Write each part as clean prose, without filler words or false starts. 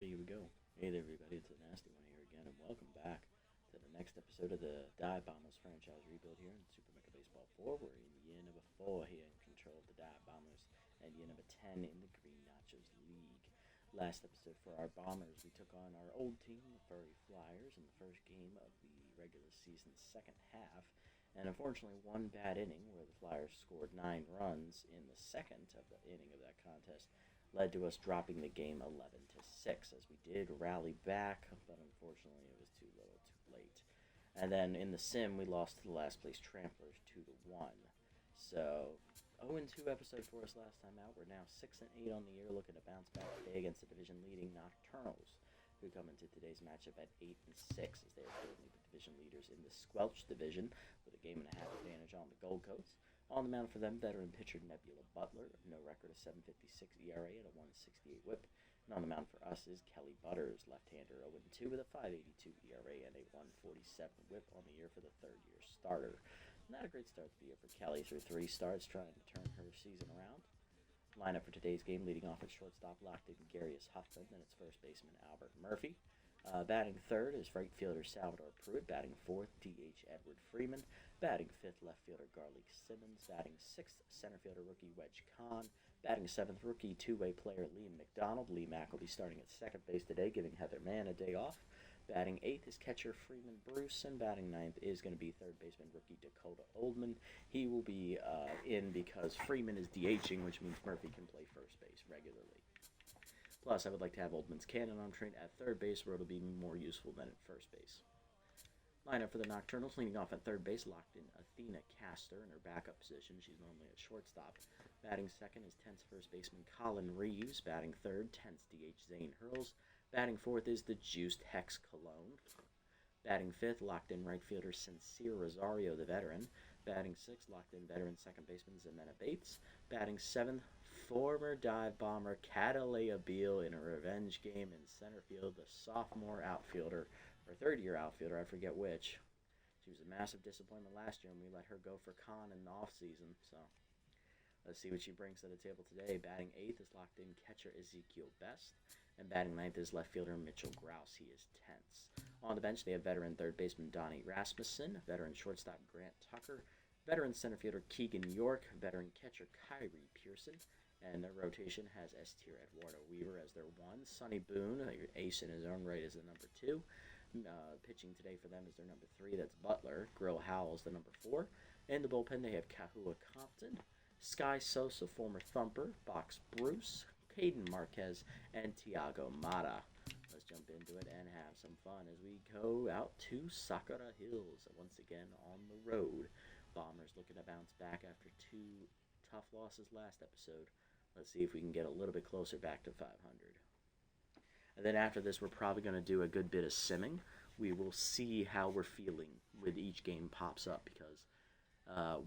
Here we go. Hey there, everybody. It's a nasty one here again, and welcome back to the next episode of the Dive Bombers franchise rebuild here in Super Mega Baseball 4. We're in year number 4 here in control of the Dive Bombers, and year number 10 in the Green Nachos League. Last episode for our Bombers, we took on our old team, the Furry Flyers, in the first game of the regular season's second half, and unfortunately one bad inning where the Flyers scored 9 runs in the second of the inning of that contest led to us dropping the game 11-6, as we did rally back, but unfortunately it was too little, too late. And then in the sim, we lost to the last place Tramplers 2-1. So 0-2 episode for us last time out. We're now 6-8 on the year, looking to bounce back today against the division-leading Nocturnals, who come into today's matchup at 8-6, as they are currently the division leaders in the Squelch division, with a game-and-a-half advantage on the Gold Coast. On the mound for them, veteran pitcher Nebula Butler, no record of 7.56 ERA and a 1.68 WHIP. And on the mound for us is Kelly Butters, left-hander, 0-2 with a 5.82 ERA and a 1.47 WHIP on the year for the third-year starter. Not a great start to the year for Kelly through 3 starts, trying to turn her season around. Lineup for today's game, leading off at shortstop, locked in Garius Huffman, and its first baseman Albert Murphy. Batting third is right fielder Salvador Pruitt. Batting fourth, DH Edward Freeman. Batting fifth, left fielder Garlic Simmons. Batting sixth, center fielder rookie Wedge Kahn. Batting seventh, rookie two-way player Liam McDonald. Lee Mack will be starting at second base today, giving Heather Mann a day off. Batting eighth is catcher Freeman Bruce, and batting ninth is going to be third baseman rookie Dakota Oldman. He will be in because Freeman is DHing, which means Murphy can play first base regularly. Plus, I would like to have Oldman's cannon on train at third base, where it'll be more useful than at first base. Lineup for the Nocturnals, leading off at third base, locked in Athena Castor in her backup position. She's normally at shortstop. Batting second is 10th first baseman Colin Reeves. Batting third, 10th DH Zane Hurls. Batting fourth is the juiced Hex Cologne. Batting fifth, locked in right fielder Sincere Rosario, the veteran. Batting sixth, locked in veteran second baseman Zemena Bates. Batting seventh, former dive bomber Catalea Beal in a revenge game in center field, the sophomore outfielder, or third-year outfielder, I forget which. She was a massive disappointment last year, and we let her go for Con in the offseason, so let's see what she brings to the table today. Batting eighth is locked in catcher Ezekiel Best, and batting ninth is left fielder Mitchell Grouse. He is tense. On the bench, they have veteran third baseman Donnie Rasmussen, veteran shortstop Grant Tucker, veteran center fielder Keegan York, veteran catcher Kyrie Pearson, and their rotation has S-tier Eduardo Weaver as their 1. Sonny Boone, your ace in his own right, is the number 2. Pitching today for them is their number 3. That's Butler. Grill Howell's the number 4. In the bullpen, they have Kahua Compton, Sky Sosa, former Thumper, Box Bruce, Caden Marquez, and Tiago Mata. Let's jump into it and have some fun as we go out to Sakura Hills once again on the road. Bombers looking to bounce back after 2 tough losses last episode. Let's see if we can get a little bit closer back to 500. And then after this, we're probably going to do a good bit of simming. We will see how we're feeling with each game pops up, because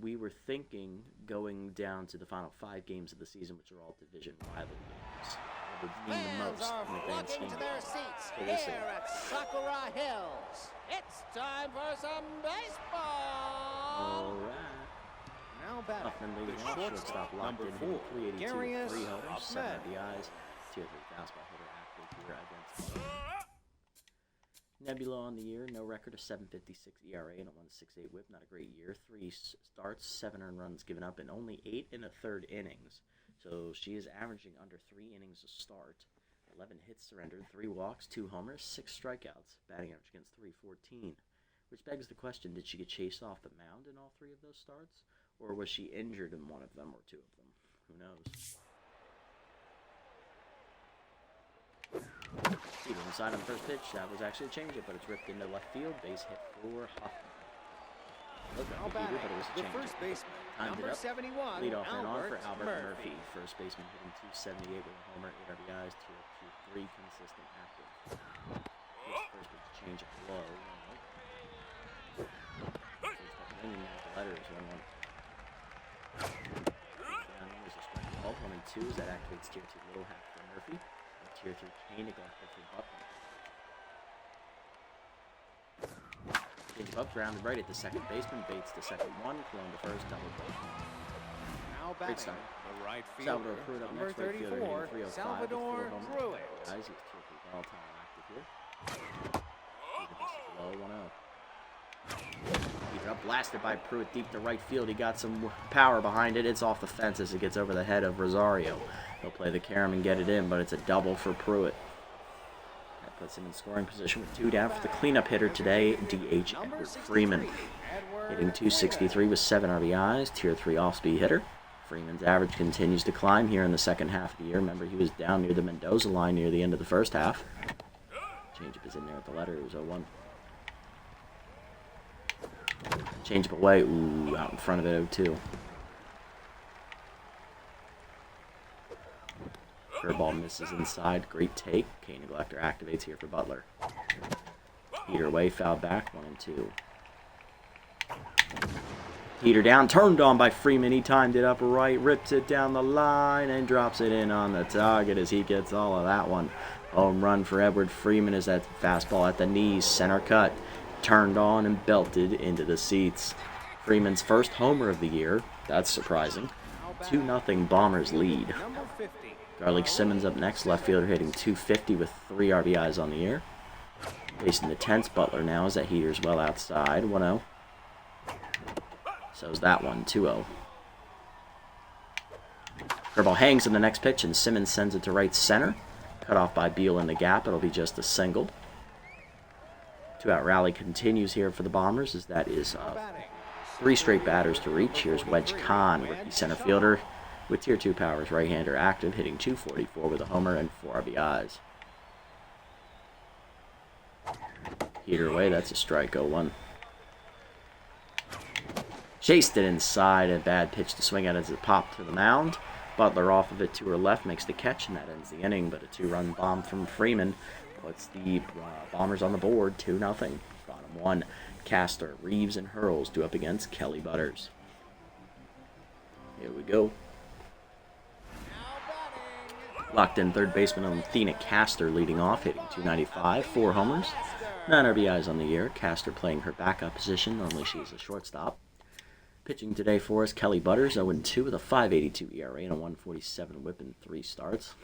we were thinking going down to the final 5 games of the season, which are all division rivalry games. It would mean the most Fans in the are grand scheme flocking to their seats of here at Sakura Hills. It's time for some baseball. All right. Now batting, Huffman leading the off, shortstop locked in, number 4, 382, Garius 3 homers, 7 Huffman. RBIs, tier 3 fastball hitter athlete here against Nebula on the year, no record of 7.56 ERA and a 1.68 WHIP, not a great year. 3 starts, 7 earned runs given up, and only 8 1/3 innings. So she is averaging under 3 innings a start. 11 hits surrendered, 3 walks, 2 homers, 6 strikeouts, batting average against .314. Which begs the question, did she get chased off the mound in all 3 of those starts? Or was she injured in one of them or 2 of them? Who knows? Even inside on the first pitch, that was actually a changeup, but it's ripped into left field. Base hit for Huffman. Looked Now like a batting, heater, but it was a the changeup. first baseman, Timed it number up. 71, Leadoff man on for Albert Albert Murphy. Murphy. First baseman hitting .278 with a homer, 8 RBIs, tier 2-3 consistent active. First pitch change up low. First up hanging at the letter is 1-1. Down is a strike ball. 1-2 as that activates tier 2 low half for Murphy. And tier 3 K neglected for Butler. Change up, grounded right at the second baseman. Bates the second one. Clone to first, double play. Now Great batting, start. the right Salvador fielder, Pruitt up number next, right fielder, 34, hitting .305 with Salvador 4 homers. Pruitt. Guys, he's tier 3 all-time active here. Low 1-0. Heater up, blasted by Pruitt deep to right field. He got some power behind it. It's off the fence as it gets over the head of Rosario. He'll play the carom and get it in, but it's a double for Pruitt. That puts him in scoring position with 2 down for the cleanup hitter today, DH Edward Freeman. Hitting .263 with 7 RBIs, Tier 3 off-speed hitter. Freeman's average continues to climb here in the second half of the year. Remember, he was down near the Mendoza line near the end of the first half. Changeup is in there at the letter. It was 0-1. Changeup away. Ooh, out in front of it, 0-2. Curveball misses inside. Great take. K Neglector activates here for Butler. Heater away, foul back, 1-2. Heater down, turned on by Freeman. He timed it up right, rips it down the line, and drops it in on the target as he gets all of that one. Home run for Edward Freeman as that fastball at the knees, center cut, turned on and belted into the seats. Freeman's first homer of the year. That's surprising. 2-0 Bombers lead. Garlic Simmons up next, left fielder hitting .250 with 3 RBIs on the year. Facing the tense Butler now as that heater's well outside, 1-0. So's that one, 2-0. Curveball hangs in the next pitch, and Simmons sends it to right center. Cut off by Beal in the gap. It'll be just a single. 2-out rally continues here for the Bombers, as that is 3 straight batters to reach. Here's Wedge Kahn, rookie center fielder, with Tier 2 powers, right-hander active, hitting .244 with a homer and 4 RBIs. Heater away, that's a strike, 0-1. Chased it inside, a bad pitch to swing at as it popped to the mound. Butler off of it to her left makes the catch, and that ends the inning. But a 2-run bomb from Freeman puts the Bombers on the board, 2-0. Bottom 1, Castor, Reeves, and Hurls due up against Kelly Butters. Here we go. Locked in third baseman Athena Castor leading off, hitting .295, 4 homers, 9 RBIs on the year. Castor playing her backup position, normally she's a shortstop. Pitching today for us, Kelly Butters, 0-2 with a .582 ERA and a .147 whip in 3 starts.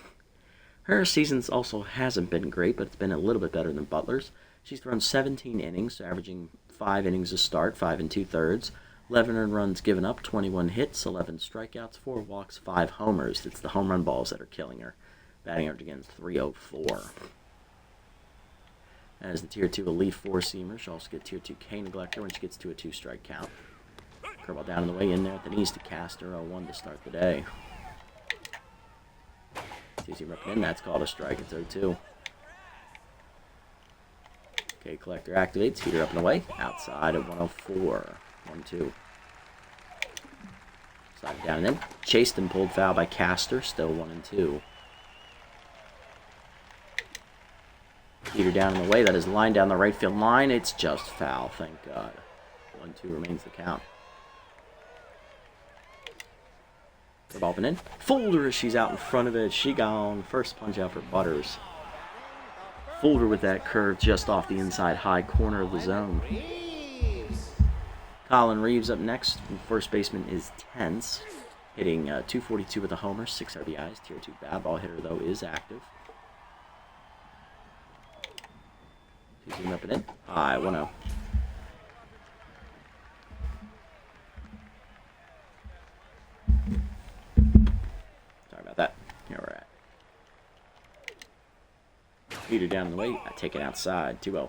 Her season also hasn't been great, but it's been a little bit better than Butler's. She's thrown 17 innings, so averaging 5 innings a start, 5 2/3. 11 earned runs given up, 21 hits, 11 strikeouts, 4 walks, 5 homers. It's the home run balls that are killing her. Batting average against .304. As the Tier 2 elite 4-seamer, she'll also get Tier 2 K Neglector when she gets to a 2-strike count. Curveball down in the way in there at the knees to Castor, 0-1 to start the day. Easy ripping in, that's called a strike, it's 0-2. K Collector activates, heater up and away, outside at 104, 1-2. Slide down and in, chased and pulled foul by Castor, still 1-2. Heater down in the way, that is lined down the right field line, it's just foul, thank God. 1-2 remains the count. Curveball in. Fooled her as she's out in front of it. She gone. First punch out for Butters. Fooled her with that curve just off the inside high corner of the zone. Colin Reeves up next. First baseman is Tense. Hitting .242 with a homer, 6 RBIs. Tier 2 bad ball hitter, though, is active. She's up and in. High, 1-0. That. Here we're at. Heater down in the way. I take it outside. 2-0.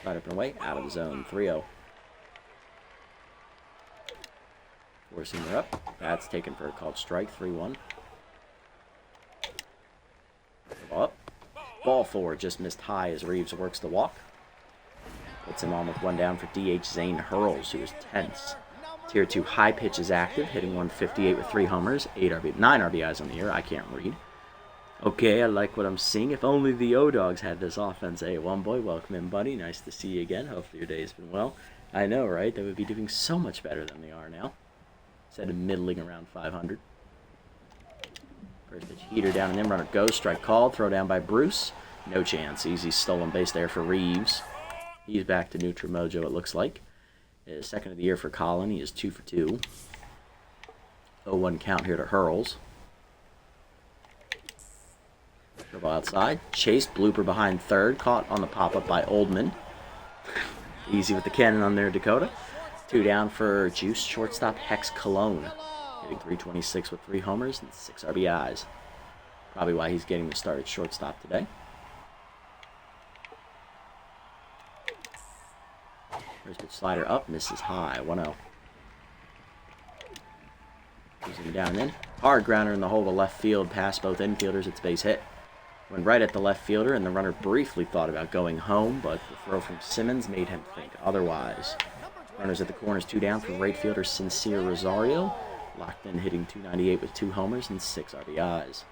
Right up and away. Out of the zone. 3-0. Forcing her up. That's taken for a called strike. 3-1. Ball up. Ball forward. Just missed high as Reeves works the walk. Puts him on with 1 down for DH Zane Hurls, who is Tense. Tier 2 high pitch is active, hitting .158 with 3 homers, 9 RBIs on the year. I can't read. Okay, I like what I'm seeing. If only the O-Dogs had this offense. Hey, one boy, welcome in, buddy. Nice to see you again. Hopefully your day's been well. I know, right? They would be doing so much better than they are now. Instead of middling around 500. First pitch, heater down and in, runner goes. Strike called, throw down by Bruce. No chance. Easy stolen base there for Reeves. He's back to neutral mojo, it looks like. His second of the year for Colin. He is 2 for 2. 0-1 count here to Hurls. Curveball outside. Chase, blooper behind third. Caught on the pop-up by Oldman. Easy with the cannon on there, Dakota. 2 down for Juice. Shortstop Hex Cologne. Hitting .326 with 3 homers and 6 RBIs. Probably why he's getting the start at shortstop today. First pitch slider up, misses high, 1-0. Using him down and in. Hard grounder in the hole to left field, past both infielders, it's base hit. Went right at the left fielder, and the runner briefly thought about going home, but the throw from Simmons made him think otherwise. Runners at the corners, 2 down for right fielder Sincere Rosario. Locked in, hitting .298 with 2 homers and 6 RBIs.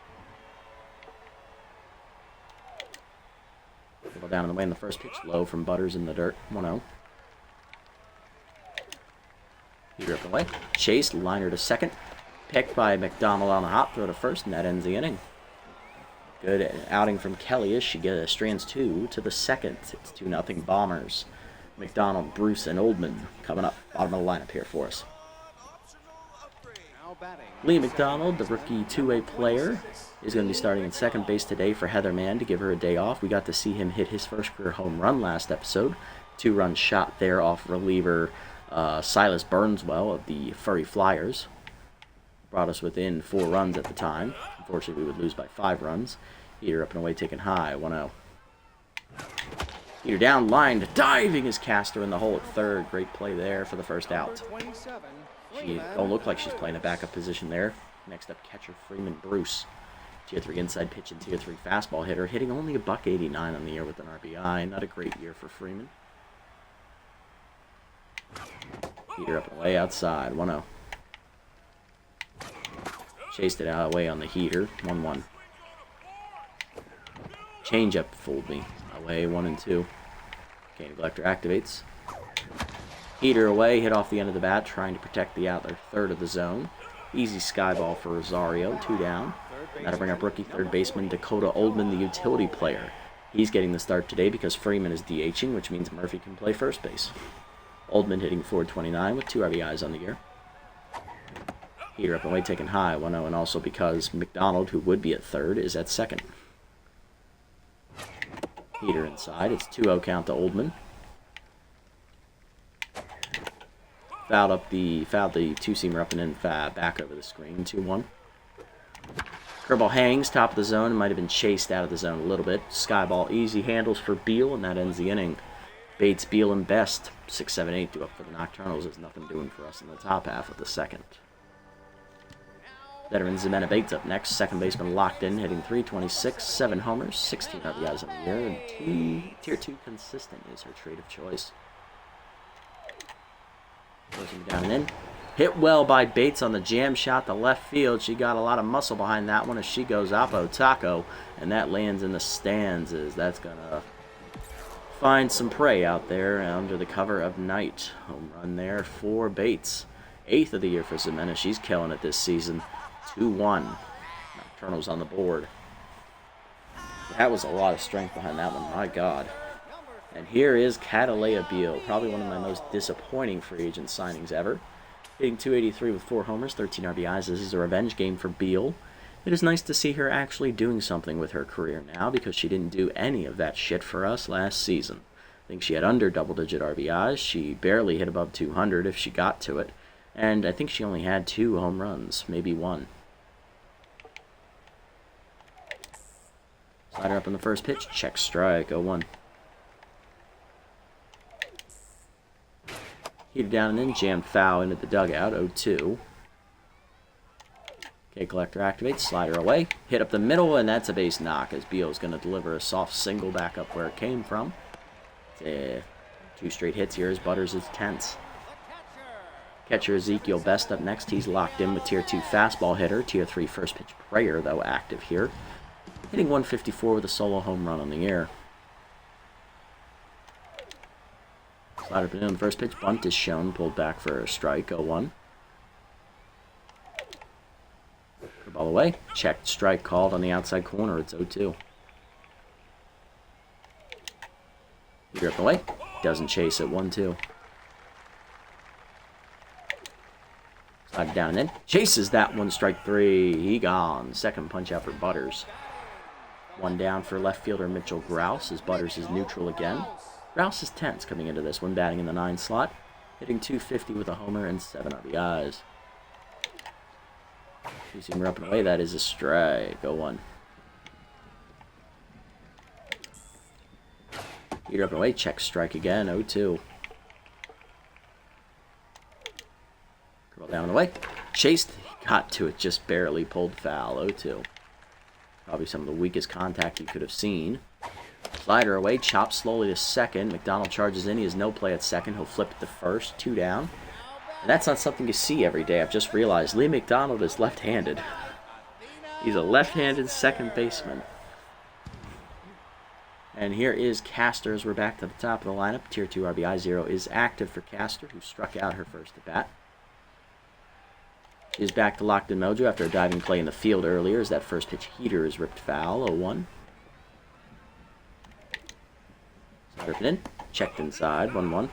Little down and away in the first pitch, low from Butters in the dirt, 1-0. Heater up and away. Chase, liner to second. Picked by McDonald on the hop, throw to first, and that ends the inning. Good outing from Kelly as she strands 2 to the second. It's 2-0 Bombers. McDonald, Bruce, and Oldman coming up. Bottom of the lineup here for us. Lee McDonald, the rookie 2A player, is going to be starting in second base today for Heather Mann to give her a day off. We got to see him hit his first career home run last episode. 2-run shot there off reliever Silas Burnswell of the Furry Flyers. Brought us within 4 runs at the time. Unfortunately, we would lose by 5 runs. Heater up and away, taken high, 1-0. Heater down, lined, diving his caster in the hole at third. Great play there for the first out. She don't look like she's playing a backup position there. Next up, catcher Freeman Bruce. Tier 3 inside pitch and Tier 3 fastball hitter, hitting only $189 on the year with an RBI. Not a great year for Freeman. Heater up and away outside, 1-0. Chased it out away on the heater, 1-1. Changeup fooled me. Away, 1-2. Okay, Neglector activates. Heater away, hit off the end of the bat, trying to protect the out there third of the zone. Easy sky ball for Rosario, 2 down. That'll bring up rookie third baseman Dakota Oldman, the utility player. He's getting the start today because Freeman is DHing, which means Murphy can play first base. Oldman hitting .429 with 2 RBIs on the year. Heater up and away, taken high, 1-0, and also because McDonald, who would be at third, is at second. Heater inside, it's 2-0 count to Oldman. Fouled the 2-seamer up and then back over the screen, 2-1. Curveball hangs, top of the zone, might have been chased out of the zone a little bit. Skyball easy handles for Beal, and that ends the inning. Bates, Beal, and Best, 6-7-8 due up for the Nocturnals. There's nothing doing for us in the top half of the second. Veteran Ximena Bates up next. Second baseman locked in, hitting .326, 7 homers, 16 RBIs on the year, and Tier 2 consistent is her trade of choice. Goes him down and in. Hit well by Bates on the jam shot to left field. She got a lot of muscle behind that one as she goes Oppo Taco, and that lands in the stands as that's going to find some prey out there under the cover of night. Home run there for Bates. 8th of the year for Ximena. She's killing it this season. 2-1. Nocturnals on the board. That was a lot of strength behind that one. My God. And here is Catalea Beal. Probably one of my most disappointing free agent signings ever. Hitting .283 with 4 homers, 13 RBIs. This is a revenge game for Beal. It is nice to see her actually doing something with her career now because she didn't do any of that shit for us last season. I think she had under double-digit RBIs. She barely hit above 200 if she got to it. And I think she only had 2 home runs, maybe 1. Slider up in the first pitch, check strike, 0-1. Heater down and in, jammed foul into the dugout, 0-2. Okay, Collector activates, slider away, hit up the middle, and that's a base knock as Beal's going to deliver a soft single back up where it came from. 2 straight hits here as Butters is tense. Catcher Ezekiel Best up next. He's locked in with Tier 2 fastball hitter. Tier 3 first pitch prayer, though, active here. Hitting .154 with a solo home run on the year. Slider up and in on the first pitch. Bunt is shown. Pulled back for a strike. 0-1. Ball away. Checked strike called on the outside corner. It's 0-2. Heater up and away. Doesn't chase it. 1-2. Slider down and in. Chases that one. Strike 3. He gone. Second punch out for Butters. One down for left fielder Mitchell Grouse as Butters is neutral again. Grouse is tense coming into this one, batting in the 9 slot, hitting .250 with a homer and 7 RBIs. Two-seamer up and away, that is a strike. 0-1. Heater up and away, check strike again, 0-2. Curl down and away. Chased, got to it, just barely pulled foul, 0-2. Probably some of the weakest contact you could have seen. Slider away, chopped slowly to second. McDonald charges in, he has no play at second. He'll flip it to first, 2 down. And that's not something you see every day. I've just realized Lee McDonald is left-handed. He's a left-handed second baseman. And here is Castor as we're back to the top of the lineup. Tier 2 RBI 0 is active for Castor, who struck out her first at bat. She is back to locked in mojo after a diving play in the field earlier as that first pitch heater is ripped foul, 0-1. Slider in, checked inside, 1-1.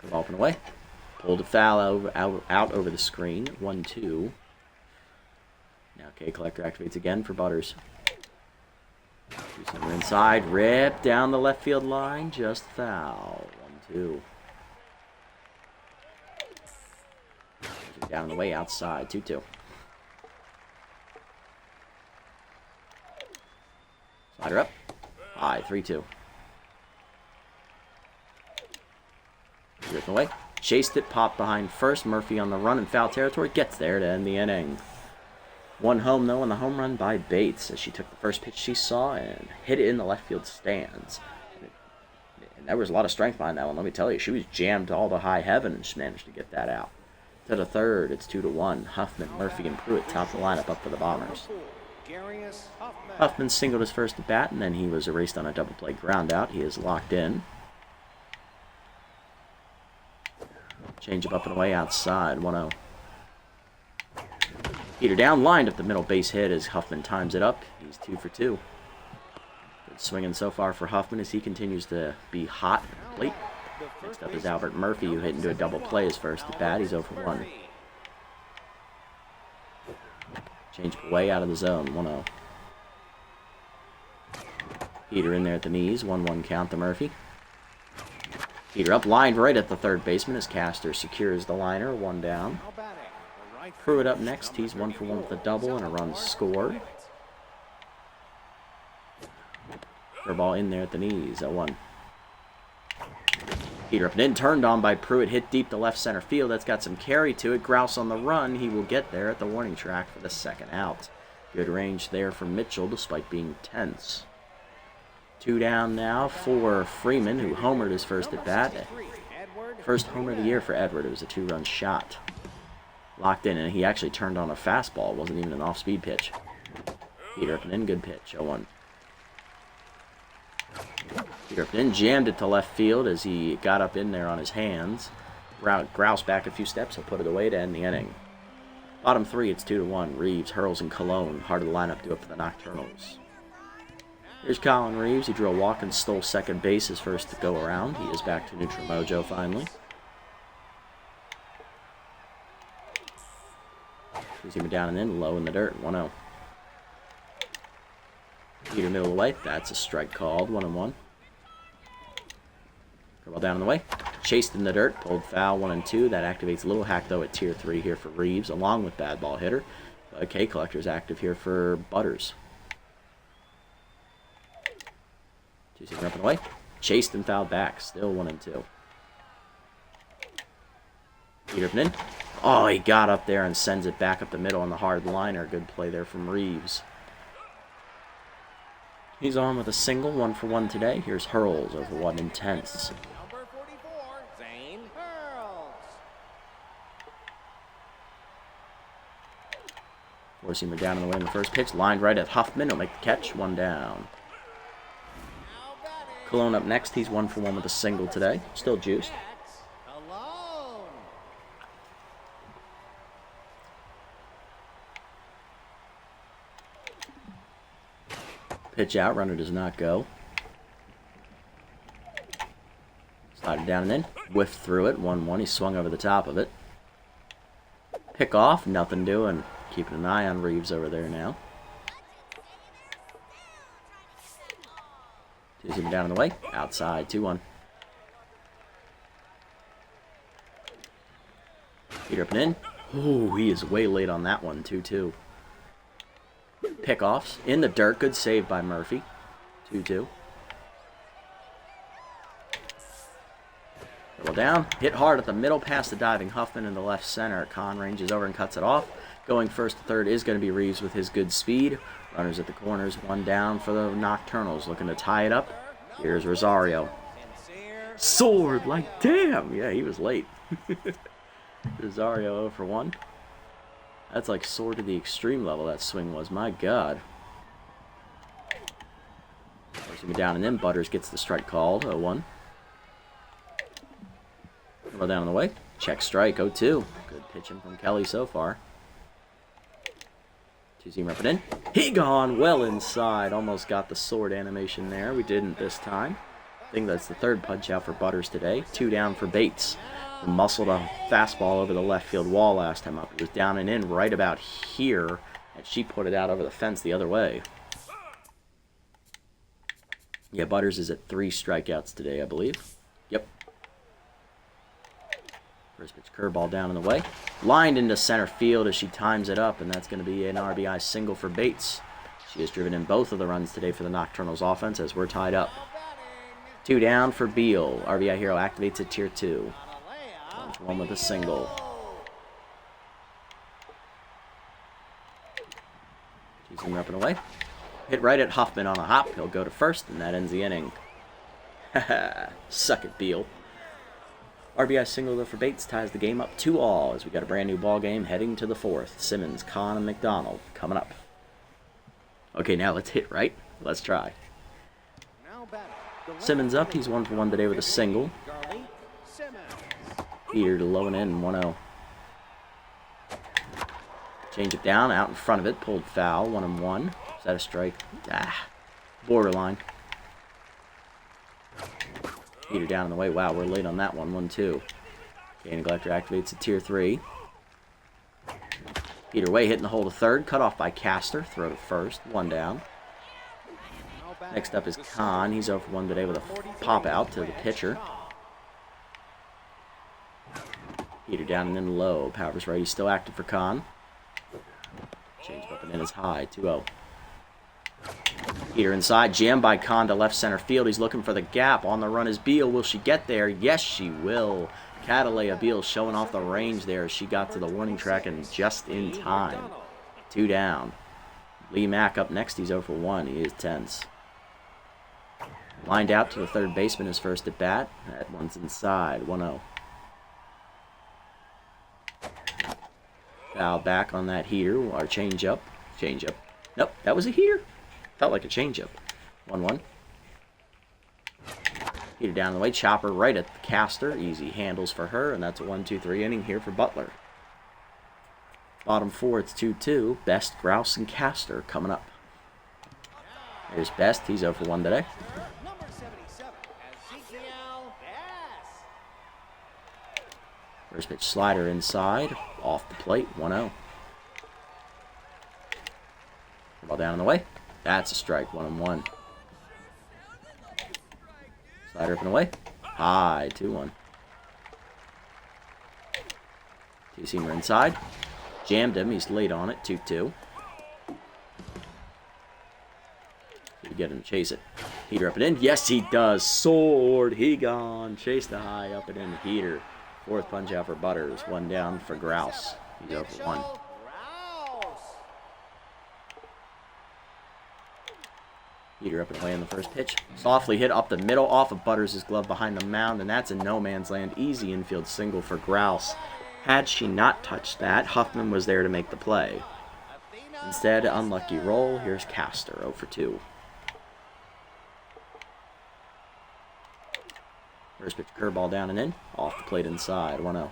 Good ball up and away. Pulled a foul out over the screen, 1-2. Now K Collector activates again for Butters. Two-seamer inside, ripped down the left field line, just foul, 1-2. Down on the way outside, 2-2. Slider up. High, 3-2. Ripped away. Chased it, popped behind first. Murphy on the run in foul territory. Gets there to end the inning. One home, though, on the home run by Bates as she took the first pitch she saw and hit it in the left field stands. And there was a lot of strength behind that one, let me tell you. She was jammed to all the high heaven and she managed to get that out. To the third, it's 2-1. Huffman, Murphy, and Pruitt top the lineup up for the Bombers. Huffman singled his first at bat, and then he was erased on a double play ground out. He is locked in. Change up and away outside, 1-0. Heater down, lined up the middle base hit as Huffman times it up. He's 2 for 2. Good swinging so far for Huffman as he continues to be hot at the plate. Next up is Albert Murphy, who hit into a double play his first at bat. He's 0 for 1. Change away out of the zone, 1-0. Heater in there at the knees, 1-1 count to Murphy. Heater up, lined right at the third baseman as Castor secures the liner, 1 down. Pruitt up next, he's 1 for 1 with a double and a run scored. Ball in there at the knees, 0-1. Heater up and in, turned on by Pruitt, hit deep to left center field. That's got some carry to it. Grouse on the run. He will get there at the warning track for the second out. Good range there from Mitchell despite being tense. 2 down now for Freeman, who homered his first at bat. First homer of the year for Edward. It was a 2-run shot. Locked in, and he actually turned on a fastball. It wasn't even an off-speed pitch. Heater up and in, good pitch, 0-1. Heater up and in, jammed it to left field as he got up in there on his hands. Grouse back a few steps, he'll put it away to end the inning. Bottom 3, it's 2-1. Reeves, Hurls, and Cologne. Heart of the lineup do it for the Nocturnals. Here's Colin Reeves. He drew a walk and stole second base his first to go around. He is back to neutral mojo finally. You see him down and in, low in the dirt, 1-0. Heater middle away, that's a strike called, 1-1. Ball down in the way, chased in the dirt, pulled foul, 1-2. That activates Little Hack though at tier 3 here for Reeves, along with bad ball hitter. K Collector's active here for Butters. Two-seamer up and away, chased and fouled back, still 1-2. Heater up and in. Oh, he got up there and sends it back up the middle on the hard liner. Good play there from Reeves. He's on with a single, 1 for 1 today. Here's Hurls over 1 intense. Number 44, Zane Hurls. Four-seamer down in the way in the first pitch. Lined right at Huffman. He'll make the catch. 1 down. Cologne up next. He's 1 for 1 with a single today. Still juiced. Pitch out, runner does not go. Slide it down and in. Whiffed through it, 1-1. He swung over the top of it. Pick off, nothing doing. keeping an eye on Reeves over there now. Two-seamer down in the way. Outside, 2-1. Peter up and in. Ooh, he is way late on that one, 2-2. Pickoffs in the dirt. Good save by Murphy. 2-2. Dribble down. Hit hard at the middle past the diving Huffman in the left center. Kahn ranges over and cuts it off. Going first to third is going to be Reeves with his good speed. Runners at the corners. One down for the Nocturnals. Looking to tie it up. Here's Rosario. Sword! Like, damn! Yeah, he was late. Rosario 0 for 1. That's like sword to the extreme level that swing was. My God. Forcing me down and in. Butters gets the strike called. 0-1. Well down on the way. Check strike. 0-2. Good pitching from Kelly so far. Two-seamer up and in. He gone well inside. Almost got the sword animation there. We didn't this time. I think that's the third punch out for Butters today. 2 down for Bates. Who muscled a fastball over the left field wall last time up. It was down and in right about here, and she put it out over the fence the other way. Yeah, Butters is at 3 strikeouts today, I believe. Yep. First pitch curveball down in the way. Lined into center field as she times it up, and that's going to be an RBI single for Bates. She has driven in both of the runs today for the Nocturnals offense as we're tied up. 2 down for Beal. RBI Hero activates at tier 2. 1 with a single. Two-seamer up and away. Hit right at Huffman on a hop. He'll go to first, and that ends the inning. Haha. Suck it, Beal. RBI single though for Bates ties the game up 2-all as we got a brand new ball game heading to the 4th. Simmons, Kahn, and McDonald coming up. Okay, now let's hit right. Let's try. Simmons up. He's 1 for 1 today with a single. Peter to low and in, 1-0. Change it down, out in front of it, pulled foul, 1-1. Is that a strike? Ah, borderline. Peter down in the way. Wow, we're late on that one, 1-2. Okay, Neglector activates at tier 3. Peter way hitting the hole to third, cut off by Castor, throw to first, 1 down. Next up is Kahn. He's 0 for 1 today with a pop out to the pitcher. Peter down and then low. Powers right. He's still active for Kahn. Change up and in is high. 2-0. Peter inside. Jammed by Kahn to left center field. He's looking for the gap. On the run is Beal. Will she get there? Yes, she will. Catalea Beal showing off the range there as she got to the warning track and just in time. 2 down. Lee Mack up next. He's 0 for 1. He is tense. Lined out to the third baseman his first at bat. That one's inside. 1-0. Foul back on that heater. Our change-up. Change-up. Nope, that was a heater. Felt like a change-up. 1-1. Heater down the way. Chopper right at the Castor. Easy handles for her, and that's a 1-2-3 inning here for Butler. Bottom 4, it's 2-2. Best, Grouse, and Castor coming up. Here's Best. He's 0 for 1 today. First pitch slider inside, off the plate, 1-0. Ball down in the way. That's a strike, 1-1. Slider up and away. High, 2-1. Two-seamer inside. Jammed him, he's late on it, 2-2. You get him to chase it. Heater up and in. Yes, he does. Sword, he gone. Chase the high, up and in the heater. 4th punch out for Butters. 1 down for Grouse. He's 0 for 1. Heater up and away on the first pitch. Softly hit up the middle off of Butters' glove behind the mound, and that's a no man's land. Easy infield single for Grouse. Had she not touched that, Huffman was there to make the play. Instead, unlucky roll. Here's Castor, 0 for 2. First pitch curveball down and in. Off the plate inside. 1-0.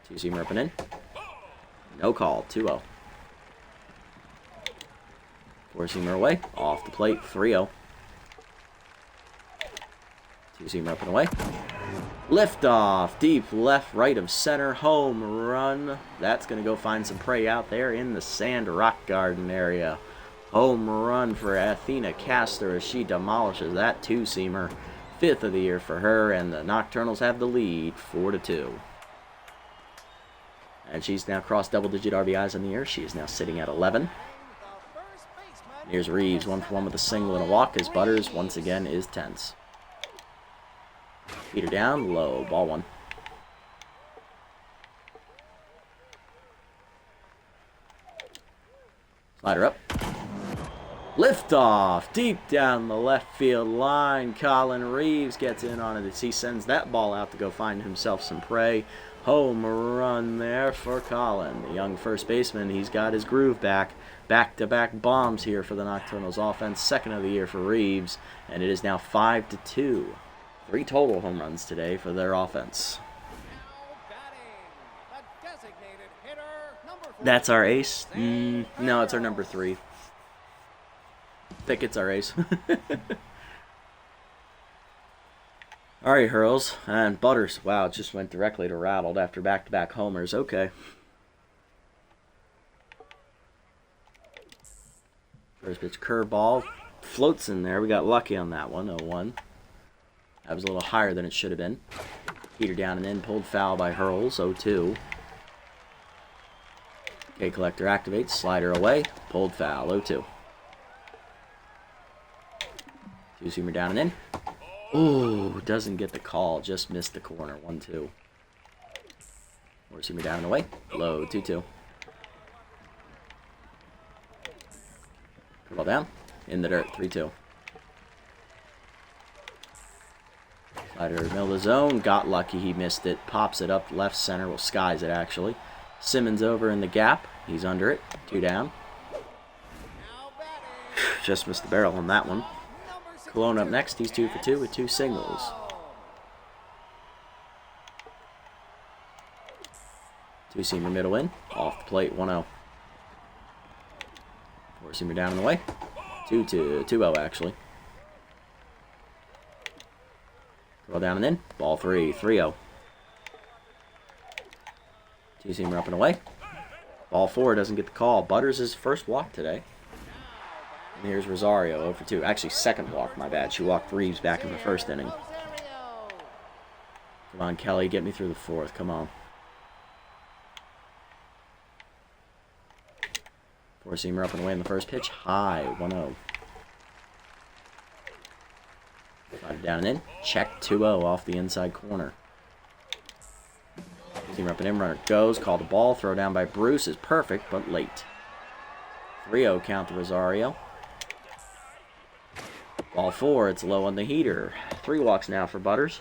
Two-seamer up and in. No call. 2-0. Four-seamer away. Off the plate. 3-0. Two-seamer up and away. Lift off. Deep left, right of center. Home run. That's going to go find some prey out there in the Sand Rock Garden area. Home run for Athena Castor as she demolishes that two-seamer. 5th of the year for her, and the Nocturnals have the lead, 4-2. And she's now crossed double-digit RBIs in the year. She is now sitting at 11. Here's Reeves, 1-for-1 with a single and a walk, as Butters once again is tense. Feet her down, low, ball 1. Slider up. Liftoff, deep down the left field line. Colin Reeves gets in on it as he sends that ball out to go find himself some prey. Home run there for Colin. The young first baseman, he's got his groove back. Back-to-back bombs here for the Nocturnals offense. 2nd of the year for Reeves. And it is now 5-2. 3 total home runs today for their offense. That's our ace? No, it's our number 3. Think it's our ace. Alright, Hurls. And Butters. Wow, it just went directly to rattled after back-to-back homers. Okay. First pitch curveball. Floats in there. We got lucky on that one. 0-1. That was a little higher than it should have been. Heater down and in. Pulled foul by Hurls. 0-2. K Collector activates. Slider away. Pulled foul. 0-2. Two-seamer down and in. Ooh, doesn't get the call. Just missed the corner. 1-2. Four-seamer down and away. Low. 2-2. Ball down. In the dirt. 3-2. Slider middle of the zone. Got lucky. He missed it. Pops it up left center. Well, skies it actually. Simmons over in the gap. He's under it. 2 down. Just missed the barrel on that one. Cologne up next. He's 2 for 2 with 2 singles. Two-seamer middle in. Off the plate. 1-0. Four-seamer down in the way. 2-0 actually. Roll down and in. Ball 3. 3-0. Two-seamer up and away. Ball 4 doesn't get the call. Butters' his first walk today. And here's Rosario, 0 for 2. Actually, second walk, my bad. She walked Reeves back in the first inning. Come on, Kelly, get me through the 4th. Come on. Four-seamer up and away in the first pitch. High, 1-0. Slide it down and in. Check 2-0 off the inside corner. Seamer up and in. Runner goes. Called a ball. Throw down by Bruce is perfect, but late. 3-0 count to Rosario. Ball 4. It's low on the heater. 3 walks now for Butters.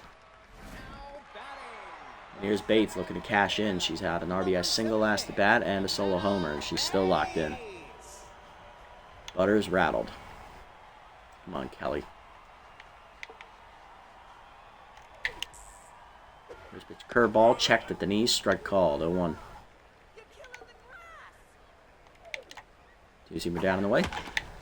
And here's Bates looking to cash in. She's had an RBI single last at bat and a solo homer. She's still locked in. Butters rattled. Come on, Kelly. First pitch curveball, checked at the knees, strike called, 0-1. Two-seamer down in the way.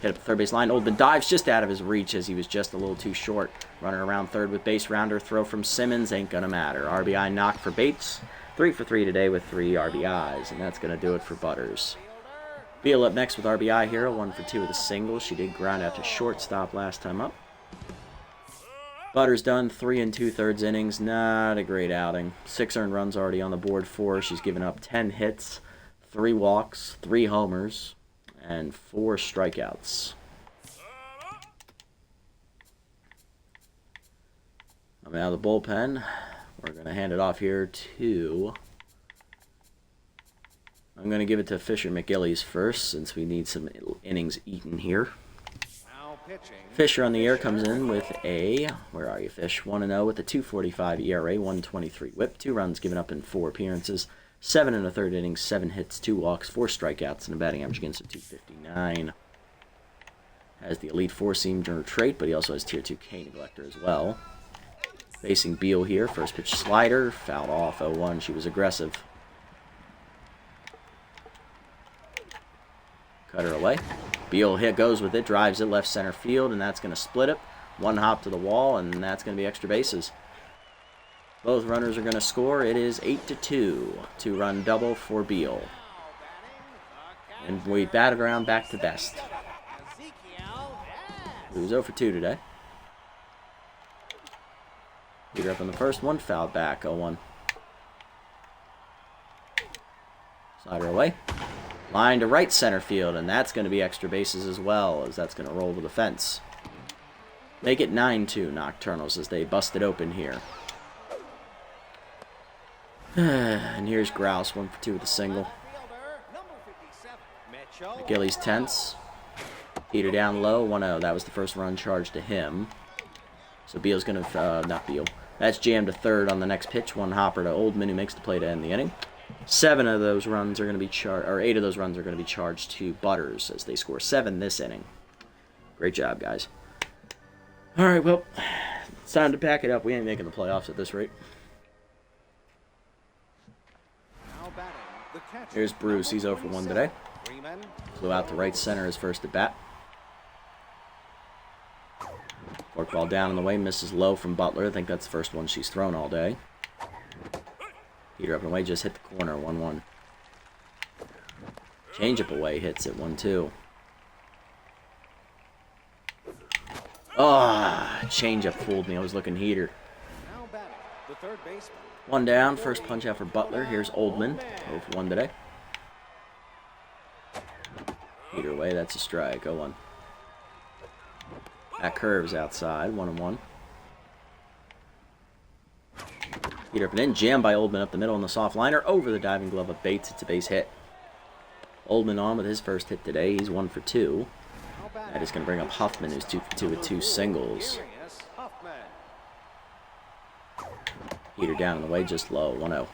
Hit up the third base line. Oldman dives just out of his reach as he was just a little too short. Running around third with base rounder. Throw from Simmons ain't gonna matter. RBI knock for Bates. 3 for 3 today with 3 RBIs, and that's gonna do it for Butters. Beal up next with RBI hero, 1 for 2 with a single. She did ground out to shortstop last time up. Butters done 3 2/3 innings. Not a great outing. 6 earned runs already on the board for her. She's given up 10 hits, 3 walks, 3 homers, and 4 strikeouts. I'm out of the bullpen. We're going to hand it off here to... I'm going to give it to Fisher McGillies first since we need some innings eaten here. Fisher on the air comes in with a, where are you, Fish? 1-0 with a 2.45 ERA, 1.23 whip, 2 runs given up in 4 appearances, 7 1/3 innings, 7 hits, 2 walks, 4 strikeouts, and a batting average against a 259. Has the elite 4-seam trait, but he also has tier 2 K neglector as well. Facing Beal here, first pitch slider, fouled off 0-1. She was aggressive. Cut her away. Beal hit goes with it, drives it left center field, and that's going to split it. One hop to the wall, and that's going to be extra bases. Both runners are going to score. It is 8-2. Two-run double for Beal. And we batted around back to best. He was 0 for 2 today. Peter up on the first one, fouled back, 0-1. Slider away. Line to right center field, and that's going to be extra bases as well, as that's going to roll to the fence. Make it 9-2 Nocturnals as they bust it open here. And here's Grouse, 1 for 2 with a single. McGilly's tense. Peter down low, 1-0. That was the first run charged to him. So Beal's going to, not Beal. That's jammed to third on the next pitch. One hopper to Oldman, who makes the play to end the inning. 7 of those runs are going to be charged, or 8 of those runs are going to be charged to Butters as they score 7 this inning. Great job, guys. All right, well, it's time to pack it up. We ain't making the playoffs at this rate. Here's Bruce. He's 0 for 1 today. Flew out to right center his first at bat. Forkball down in the way, misses low from Butler. I think that's the first one she's thrown all day. Peter up and away, just hit the corner, 1-1. Changeup away, hits it, 1-2. Oh, changeup fooled me. I was looking heater. One down, first punch out for Butler. Here's Oldman, 0 for 1 today. Peter away, that's a strike, 0-1. That curves outside, 1-1. Peter up and in, jammed by Oldman up the middle in the soft liner, over the diving glove of Bates. It's a base hit. Oldman on with his first hit today. He's 1 for 2. That is going to bring up Huffman, who's 2 for 2 with 2 singles. Peter down in the way, just low, 1-0.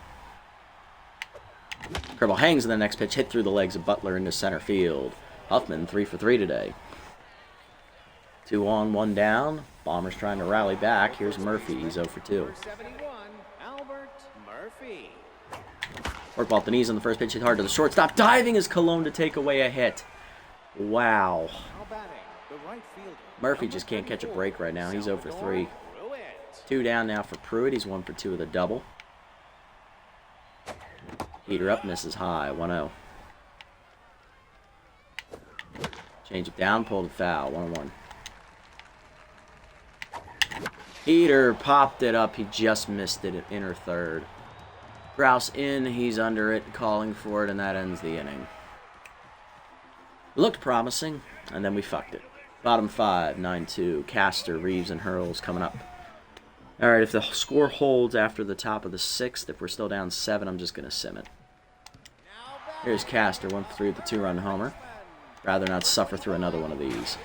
Curveball hangs in the next pitch, hit through the legs of Butler into center field. Huffman 3 for 3 today. 2 on, 1 down. Bombers trying to rally back. Here's Murphy. He's 0 for 2. Forkball at the knees on the first pitch, hit hard to the shortstop. Diving is Cologne to take away a hit. Wow. Murphy just can't catch a break right now. He's 0 for 3. 2 down now for Pruitt. He's 1 for 2 with a double. Peter up, misses high, 1-0. Change it down, pulled a foul, 1-1. Peter popped it up. He just missed it at inner third. Grouse in, he's under it, calling for it, and that ends the inning. Looked promising, and then we fucked it. Bottom 5, 9-2. Castor, Reeves, and Hurls coming up. All right, if the score holds after the top of the 6th, if we're still down 7, I'm just going to sim it. Here's Castor, 1 for 3 with the 2-run homer. Rather not suffer through another one of these.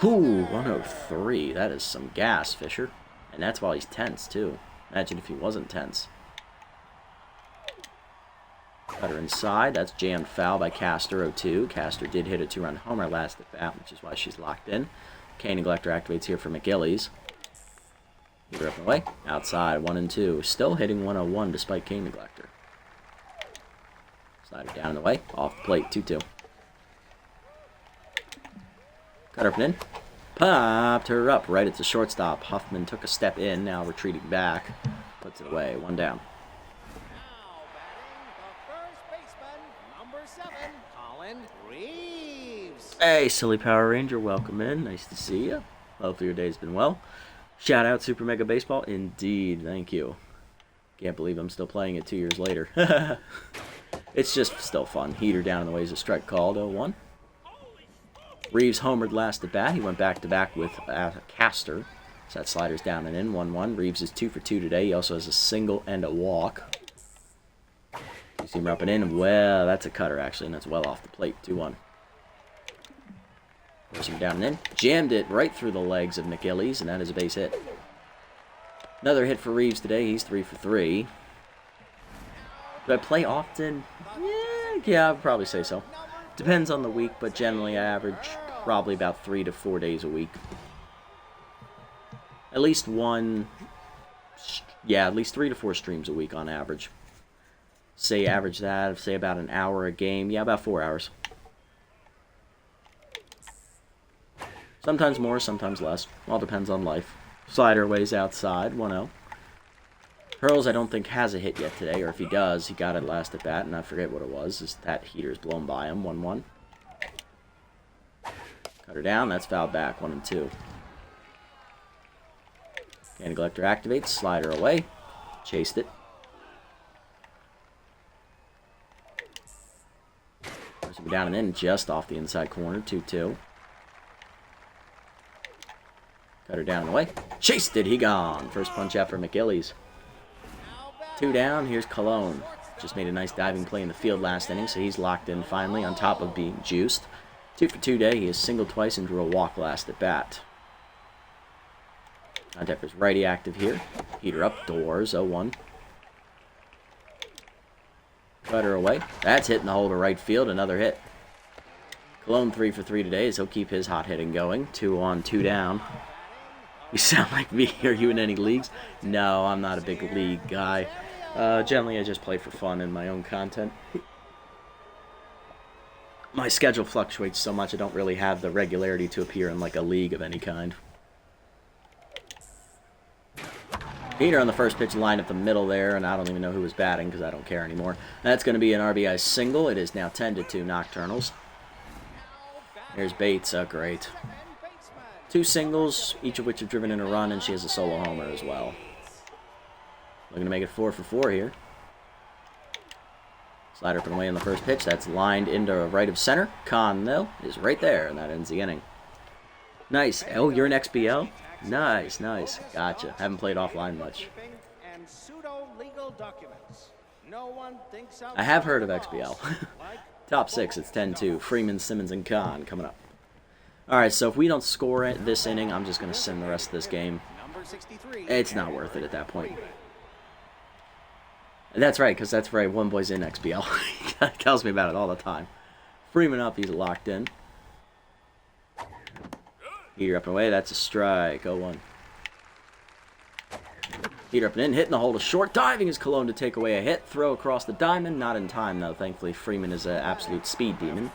Ooh, 103. That is some gas, Fisher. And that's while he's tense, too. Imagine if he wasn't tense. Cutter inside. That's jammed foul by Castor, 0-2. Castor did hit a 2-run homer last at bat, which is why she's locked in. Cane Neglector activates here for McGillies. Peter up and away. Outside, 1-2. Still hitting 101 despite Cane Neglector. Slider down and away. Off the plate, 2-2. Cutter up and in. Popped her up right at the shortstop. Huffman took a step in, now retreating back. Puts it away, 1 down. Hey, Silly Power Ranger, welcome in. Nice to see you. Hopefully your day's been well. Shout out Super Mega Baseball. Indeed, thank you. Can't believe I'm still playing it 2 years later. It's just still fun. Heater down in the way is a strike called, 0-1. Reeves homered last at bat. He went back-to-back with Castor. So that slider's down and in, 1-1. Reeves is 2 for 2 today. He also has a single and a walk. You see him up and in. Well, that's a cutter, actually, and that's well off the plate, 2-1. Force him down and in. Jammed it right through the legs of McGillies, and that is a base hit. Another hit for Reeves today. He's 3 for 3. Do I play often? Yeah, I'd probably say so. Depends on the week, but generally I average probably about 3 to 4 days a week. At least one, yeah, at least 3 to 4 streams a week on average. Say average that, say about an hour a game. Yeah, about 4 hours. Sometimes more, sometimes less. All depends on life. Slider ways outside, 1-0. Hurls, I don't think, has a hit yet today, or if he does, he got it last at bat, and I forget what it was. Is that heater's blown by him, 1-1. Cut her down, that's fouled back, 1-2. Candy Collector activates, slider away. Chased it. First will be down and in, just off the inside corner, 2-2. Cut her down and away. Chased it, he gone. First punch out for McGillies. 2 down, here's Cologne. Just made a nice diving play in the field last inning, so he's locked in finally on top of being juiced. 2 for 2 day, he has singled twice and drew a walk last at bat. Contact is righty active here. Heater up, doors, 0-1. Cut her away. That's hitting the hole to right field, another hit. Cologne 3 for 3 today, so he'll keep his hot hitting going. 2 on, 2 down. You sound like me. Are you in any leagues? No, I'm not a big league guy. Generally, I just play for fun and my own content. My schedule fluctuates so much I don't really have the regularity to appear in like a league of any kind. Heater on the first pitch lined up the middle there, and I don't even know who was batting because I don't care anymore. That's going to be an RBI single. It is now 10-2 Nocturnals. There's Bates. Oh, great. 2 singles, each of which have driven in a run, and she has a solo homer as well. Looking to make it 4 for 4 here. Slider up and away on the first pitch. That's lined into right of center. Connell is right there, and that ends the inning. Nice. Oh, you're an XBL? Nice, nice. Gotcha. Haven't played offline much. I have heard of XBL. Top 6, it's 10-2. Freeman, Simmons, and Kahn coming up. Alright, so if we don't score this inning, I'm just going to sim the rest of this game. It's not worth it at that point. And that's right, because that's right, one boy's in XBL. He tells me about it all the time. Freeman up, he's locked in. Heater up and away, that's a strike, 0-1. Heater up and in, hitting the hole to short, diving is Cologne to take away a hit. Throw across the diamond, not in time though. Thankfully, Freeman is an absolute speed demon.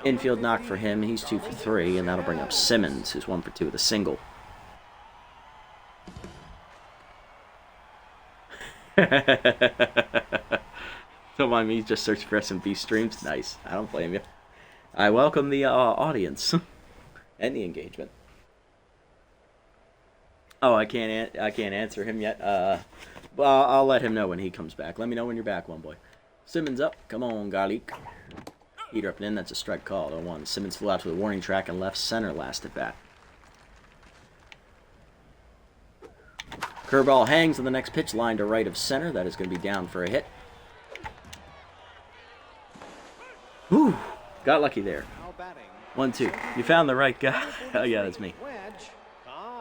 Infield knock for him, he's 2 for 3, and that'll bring up Simmons, who's 1 for 2 with a single. Don't mind me, just search for S&B streams. Nice, I don't blame you. I welcome the audience and the engagement. Oh, I can't answer him yet. Well, I'll let him know when he comes back. Let me know when you're back, one boy. Simmons up, come on, Garlic. Heater up and in, that's a strike call, 0-1. Simmons flew out to the warning track and left center last at bat. Curveball hangs on the next pitch, line to right of center. That is going to be down for a hit. Whew, got lucky there. 1-2. You found the right guy. Oh yeah, that's me.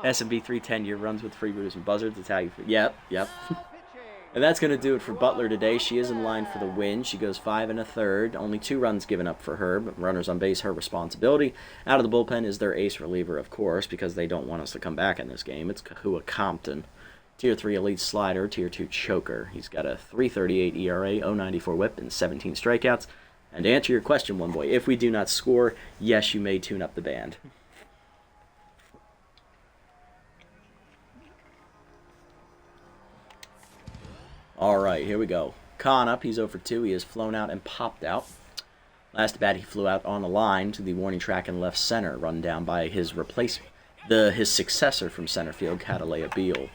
S&B 310-year runs with freebooters and buzzards. That's how you... Yep. And that's going to do it for Butler today. She is in line for the win. She goes 5 1/3. Only 2 runs given up for her, but runners on base, her responsibility. Out of the bullpen is their ace reliever, of course, because they don't want us to come back in this game. It's Kahua Compton. Tier 3 elite slider, Tier 2 choker. He's got a 3.38 ERA, 0.94 whip, and 17 strikeouts. And to answer your question, one boy, if we do not score, yes, you may tune up the band. Alright, here we go. Khan up, he's 0 for 2. He has flown out and popped out. Last at bat, he flew out on the line to the warning track in left center, run down by his replacement, his successor from center field, Catalea Beal.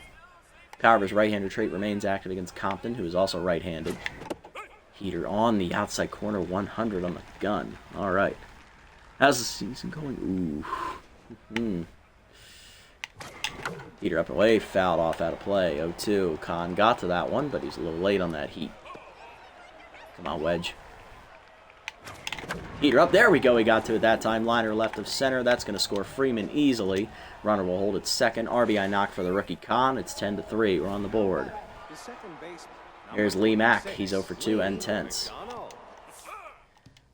Power of his right-hander trait remains active against Compton, who is also right-handed. Heater on the outside corner, 100 on the gun. Alright. How's the season going? Ooh. Heater up and away, fouled off out of play. 0-2. Khan got to that one, but he's a little late on that heat. Come on, Wedge. Heater up. There we go. He got to it that time. Liner left of center. That's going to score Freeman easily. Runner will hold it second. RBI knock for the rookie Khan. It's 10-3. We're on the board. Here's Lee Mack. He's 0 for 2 and tense.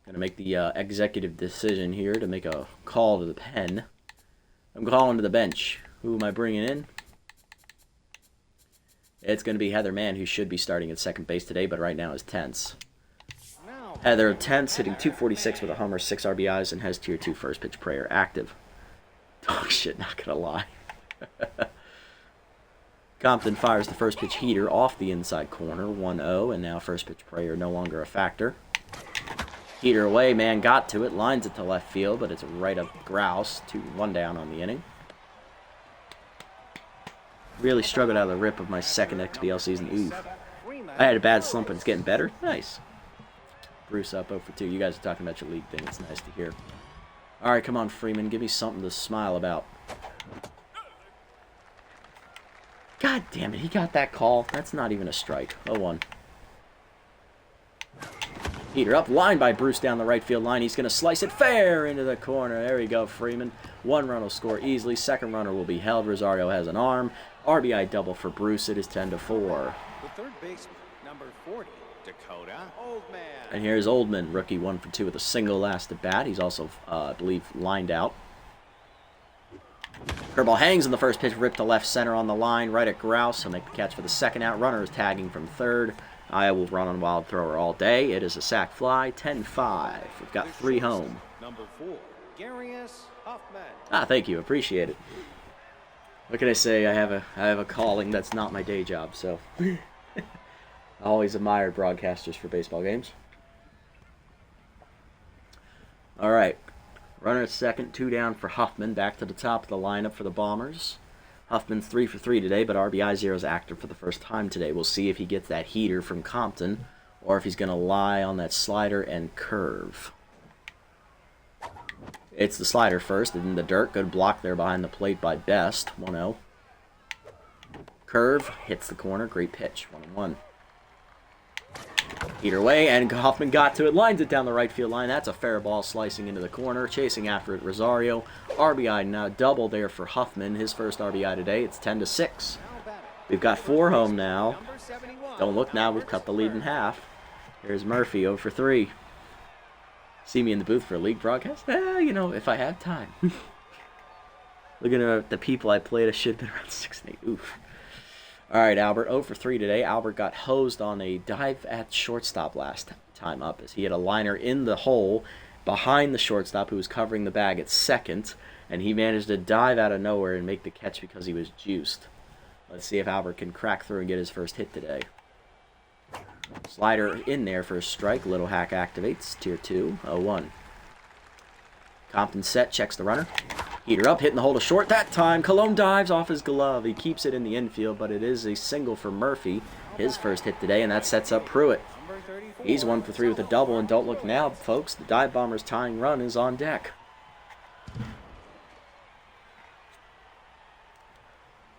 Going to make the executive decision here to make a call to the pen. I'm calling to the bench. Who am I bringing in? It's going to be Heather Mann, who should be starting at second base today, but right now is tense. Heather tense, hitting 246 with a homer, 6 RBIs, and has Tier 2 first pitch prayer active. Dog shit, not gonna lie. Compton fires the first pitch heater off the inside corner, 1-0, and now first pitch prayer no longer a factor. Heater away, man got to it, lines it to left field, but it's right up grouse, 2-1 down on the inning. Really struggled out of the rip of my second XBL season. Oof. I had a bad slump, but it's getting better. Nice. Bruce up 0 for 2. You guys are talking about your league thing. It's nice to hear. All right, come on, Freeman. Give me something to smile about. God damn it. He got that call. That's not even a strike. 0-1. Heater up. Line by Bruce down the right field line. He's going to slice it fair into the corner. There we go, Freeman. One run will score easily. Second runner will be held. Rosario has an arm. RBI double for Bruce. It is 10-4. The third baseman, number 40, Dakota Oldman. And here's Oldman, rookie, 1 for 2 with a single last at bat. He's also, I believe, lined out. Curveball hangs in the first pitch, ripped to left center on the line, right at grouse. He'll make the catch for the second out. Runner is tagging from third. I will run on wild thrower all day. It is a sac fly, 10-5. We've got 3 home. Number 4, Garius Huffman. Ah, thank you, appreciate it. What can I say? I have a calling that's not my day job, so I always admired broadcasters for baseball games. All right, runner at second, 2 down for Huffman. Back to the top of the lineup for the Bombers. Huffman's 3 for 3 today, but RBI 0 is active for the first time today. We'll see if he gets that heater from Compton, or if he's going to lie on that slider and curve. It's the slider first, in the dirt. Good block there behind the plate by Best. 1-0. Curve, hits the corner. Great pitch. 1-1. Heater away, and Huffman got to it. Lines it down the right field line. That's a fair ball slicing into the corner. Chasing after it, Rosario. RBI now double there for Huffman. His first RBI today. It's 10-6. We've got 4 home now. Don't look now. We've cut the lead in half. Here's Murphy, 0 for 3. See me in the booth for a league broadcast? You know, if I have time. Looking at the people I played, I should have been around 6 and 8. Oof. All right, Albert, 0 for 3 today. Albert got hosed on a dive at shortstop last time up, as he had a liner in the hole behind the shortstop who was covering the bag at second, and he managed to dive out of nowhere and make the catch because he was juiced. Let's see if Albert can crack through and get his first hit today. Slider in there for a strike. Little hack activates. Tier 2. 0-1. Compton set. Checks the runner. Heater up. Hitting the hole to short. That time, Colon dives off his glove. He keeps it in the infield, but it is a single for Murphy. His first hit today, and that sets up Pruitt. He's 1 for 3 with a double, and don't look now, folks. The Dive Bombers' tying run is on deck.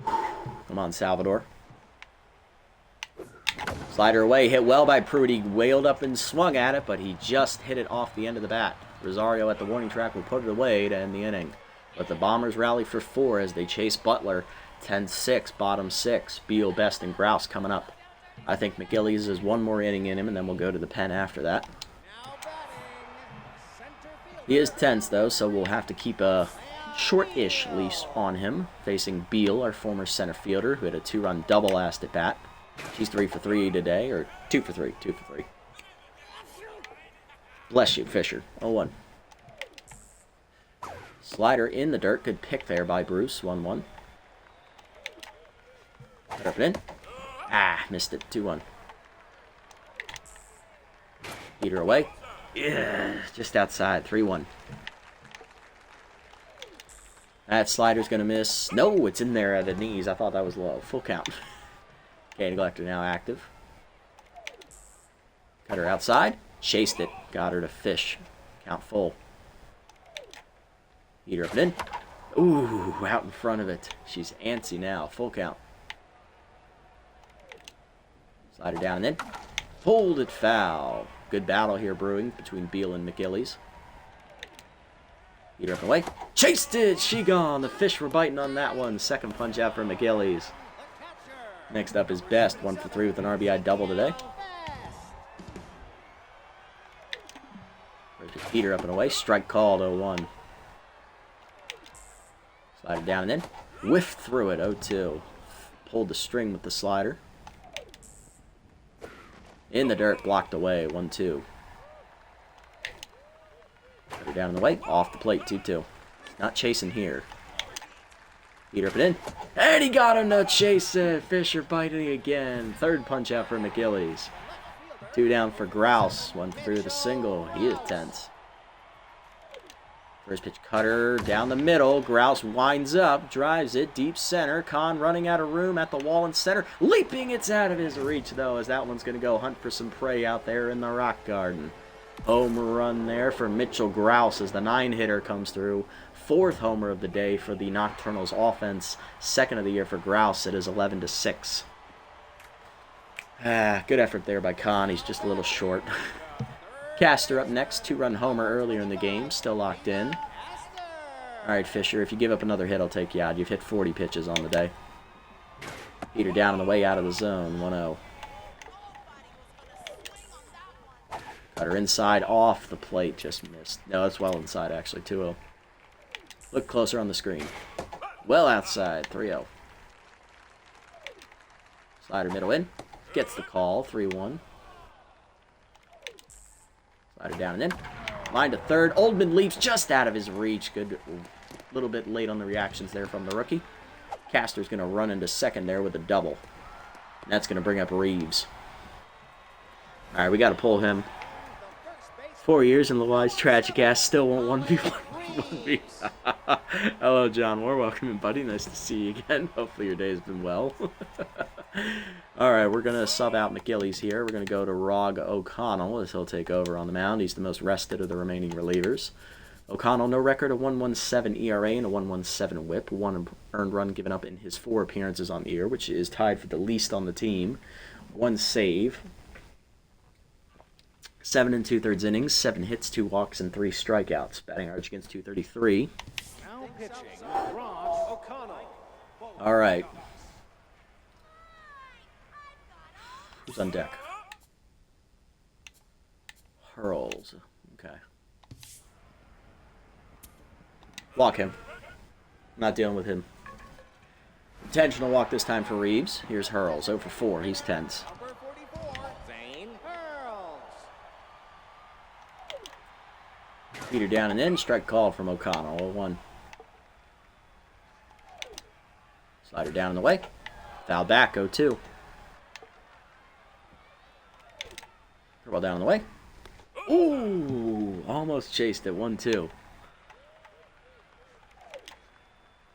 Come on, Salvador. Slider away, hit well by Pruitt. He wailed up and swung at it, but he just hit it off the end of the bat. Rosario at the warning track will put it away to end the inning. But the Bombers rally for 4 as they chase Butler. 10-6, bottom 6. Beal, Best, and Grouse coming up. I think McGillies has 1 more inning in him, and then we'll go to the pen after that. He is tense, though, so we'll have to keep a short-ish leash on him. Facing Beal, our former center fielder, who had a 2-run double last at bat. She's 3 for 3 today, or 2 for 3, 2 for 3. Bless you, Fisher. 0-1. Slider in the dirt. Good pick there by Bruce. 1-1. Put up and in. Ah, missed it. 2-1. Heater away. Yeah, just outside. 3-1. That slider's going to miss. No, it's in there at the knees. I thought that was low. Full count. Okay, Neglector now active. Cut her outside. Chased it. Got her to fish. Count full. Heater up and in. Ooh, out in front of it. She's antsy now. Full count. Slider down and in. Pulled it foul. Good battle here brewing between Beal and McGillies. Heater up and away. Chased it. She gone. The fish were biting on that one. Second punch out for McGillies. Next up is Best, 1 for 3 with an RBI double today. Heater up and away. Strike called, 0-1. Slider down and in. Whiffed through it, 0-2. Pulled the string with the slider. In the dirt, blocked away, 1-2. Put her down in the way. Off the plate, 2-2. Not chasing here. Peter up and in. And he got him to chase it. Fisher biting again. Third punch out for McGillies. 2 down for Grouse. 1 through the single. He is tense. First pitch cutter down the middle. Grouse winds up. Drives it. Deep center. Kahn running out of room at the wall in center. Leaping. It's out of his reach, though, as that one's going to go hunt for some prey out there in the rock garden. Home run there for Mitchell Grouse as the 9-hitter comes through. 4th homer of the day for the Nocturnals offense. 2nd of the year for Grouse. It is 11-6. Good effort there by Kahn. He's just a little short. Castor up next. 2-run homer earlier in the game. Still locked in. All right, Fisher, if you give up another hit, I'll take you out. You've hit 40 pitches on the day. Peter down on the way out of the zone. 1-0. Cutter inside off the plate. Just missed. No, that's well inside, actually. 2-0. Look closer on the screen. Well outside. 3-0. Slider middle in. Gets the call. 3-1. Slider down and in. Line to third. Oldman leaps just out of his reach. Good. A little bit late on the reactions there from the rookie. Castor's going to run into second there with a double. And that's going to bring up Reeves. All right, we got to pull him. 4 years in Lawai's tragic ass still won't 1v1. Hello, John Moore. Welcome in, buddy. Nice to see you again. Hopefully your day has been well. All right, we're going to sub out McGillies here. We're going to go to Rog O'Connell as he'll take over on the mound. He's the most rested of the remaining relievers. O'Connell, no record, a 1.17 ERA and a 1.17 whip. 1 earned run given up in his 4 appearances on the year, which is tied for the least on the team. 1 save. 7 2/3 innings, 7 hits, 2 walks, and 3 strikeouts. Batting average against .233. Now pitching, Rog O'Connell. All right. Who's on deck? Hurls. Okay. Walk him. Not dealing with him. Intentional walk this time for Reeves. Here's Hurls. 0 for 4. He's tense. Number 44, Zane Hurls. Peter down and in. Strike call from O'Connell. 0-1. Slider down in the way. Foul back. 0-2. Curveball down in the way. Ooh! Almost chased it. 1-2.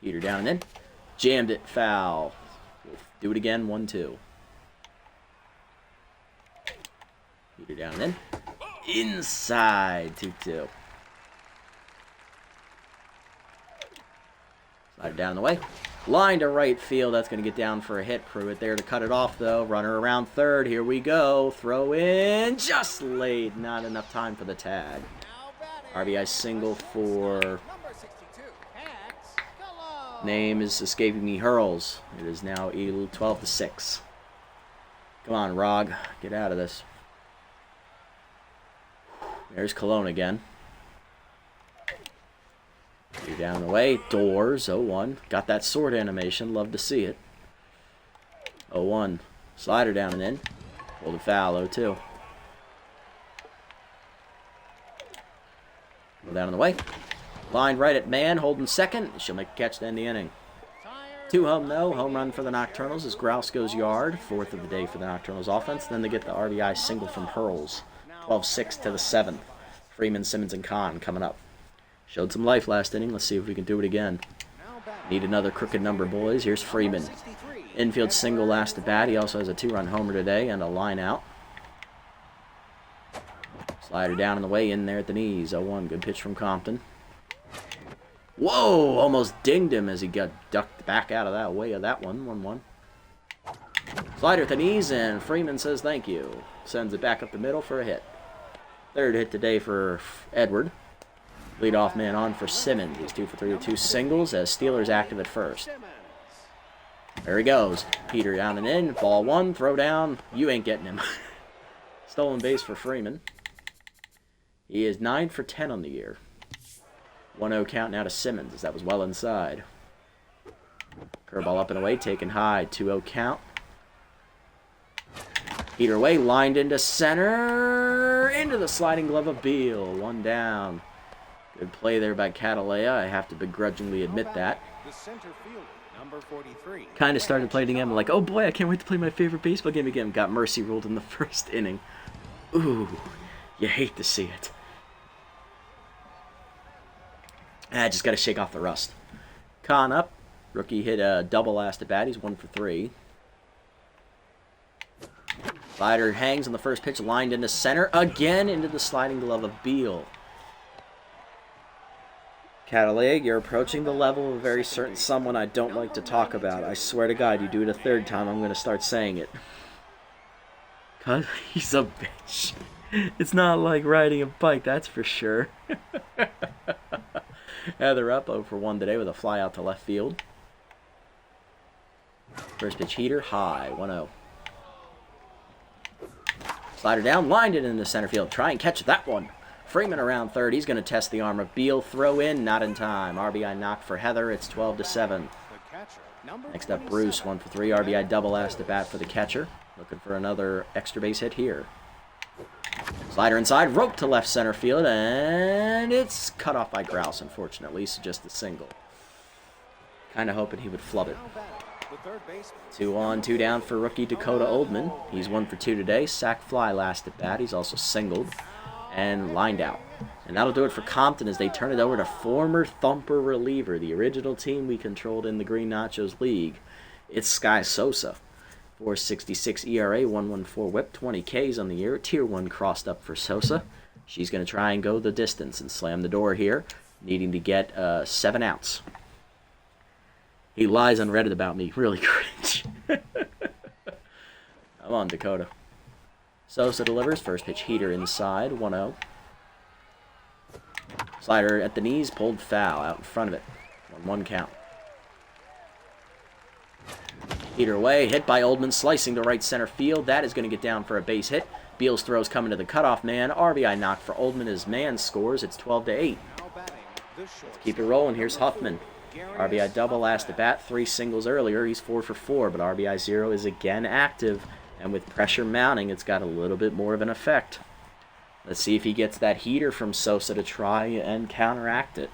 Peter down and in. Jammed it. Foul. We'll do it again. 1-2. Peter down and in. Inside. 2-2. Slider down the way. Line to right field. That's going to get down for a hit. Pruitt there to cut it off, though. Runner around third. Here we go. Throw in. Just late. Not enough time for the tag. RBI single for... Number 62, Hats Gallo. Name is escaping me. Hurls. It is now 12-6. Come on, Rog. Get out of this. There's Cologne again. You're down the way. Doors. 0-1. Got that sword animation. Love to see it. 0-1. Slider down and in. Pulled a foul. 0-2. Go down on the way. Line right at man. Holding second. She'll make a catch to end the inning. 2 home, though. Home run for the Nocturnals as Grouse goes yard. 4th of the day for the Nocturnals offense. Then they get the RBI single from Hurls. 12-6 to the 7th. Freeman, Simmons, and Kahn coming up. Showed some life last inning. Let's see if we can do it again. Need another crooked number, boys. Here's Freeman. Infield single last at bat. He also has a 2-run homer today and a line out. Slider down in the way, in there at the knees. 0-1. Good pitch from Compton. Whoa! Almost dinged him as he got ducked back out of that way of that one. 1-1. Slider at the knees, and Freeman says thank you. Sends it back up the middle for a hit. 3rd hit today for Edward. Leadoff man on for Simmons. He's 2 for 3 with 2 singles as Steelers active at first. There he goes. Peter down and in. Ball 1. Throw down. You ain't getting him. Stolen base for Freeman. He is 9 for 10 on the year. 1-0 count now to Simmons as that was well inside. Curveball up and away. Taken high. 2-0 count. Peter away. Lined into center. Into the sliding glove of Beal. 1 down. Good play there by Catalea. I have to begrudgingly admit that. Number 43. Kind of started playing the game. I'm like, oh boy, I can't wait to play my favorite baseball game again. Got mercy ruled in the first inning. Ooh, you hate to see it. I just got to shake off the rust. Con up. Rookie hit a double last at bat. He's 1 for 3. Slider hangs on the first pitch, lined into center. Again into the sliding glove of Beal. Cadillac, you're approaching the level of a very certain someone I don't like to talk about. I swear to God, you do it a third time, I'm going to start saying it. Cause he's a bitch. It's not like riding a bike, that's for sure. They're up 0 for 1 today with a fly out to left field. First pitch heater, high, 1-0. Slider down, lined it into center field. Try and catch that one. Freeman around third. He's going to test the arm of Beal. Throw in, not in time. RBI knock for Heather. It's 12-7. Next up, Bruce, 1 for 3. RBI double last at bat for the catcher. Looking for another extra base hit here. Slider inside, rope to left center field, and it's cut off by Grouse, unfortunately, so just a single. Kind of hoping he would flub it. 2 on, 2 down for rookie Dakota Oldman. He's 1 for 2 today. Sack fly last at bat. He's also singled and lined out. And that'll do it for Compton as they turn it over to former Thumper reliever, the original team we controlled in the Green Nachos League. It's Sky Sosa. 4.66 ERA, 1.14 whip, 20 Ks on the year. Tier 1 crossed up for Sosa. She's going to try and go the distance and slam the door here, needing to get 7 outs. He lies on Reddit about me. Really cringe. Come on, Dakota. Sosa delivers. First pitch heater inside. 1-0. Slider at the knees. Pulled foul out in front of it. 1-1 count. Heater away. Hit by Oldman. Slicing to right center field. That is going to get down for a base hit. Beal's throws coming to the cutoff man. RBI knock for Oldman. His man scores. It's 12-8. Let's keep it rolling. Here's Huffman. RBI double last at bat, 3 singles earlier. He's 4 for 4, but RBI 0 is again active, and with pressure mounting, it's got a little bit more of an effect. Let's see if he gets that heater from Sosa to try and counteract it.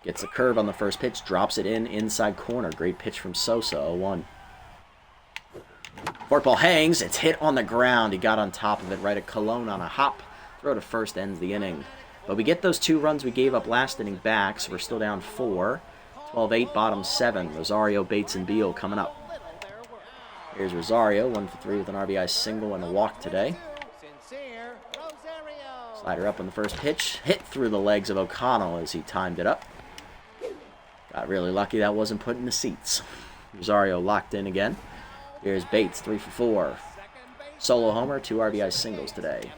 Gets a curve on the first pitch, drops it in inside corner. Great pitch from Sosa, 0-1. Forkball hangs, it's hit on the ground. He got on top of it right at Cologne on a hop. Throw to first ends the inning. But we get those 2 runs we gave up last inning back, so we're still down 4. 12-8, bottom 7. Rosario, Bates, and Beal coming up. Here's Rosario, 1 for 3 with an RBI single and a walk today. Slider up on the first pitch. Hit through the legs of O'Connell as he timed it up. Got really lucky that wasn't put in the seats. Rosario locked in again. Here's Bates, 3 for 4. Solo homer, 2 RBI singles today.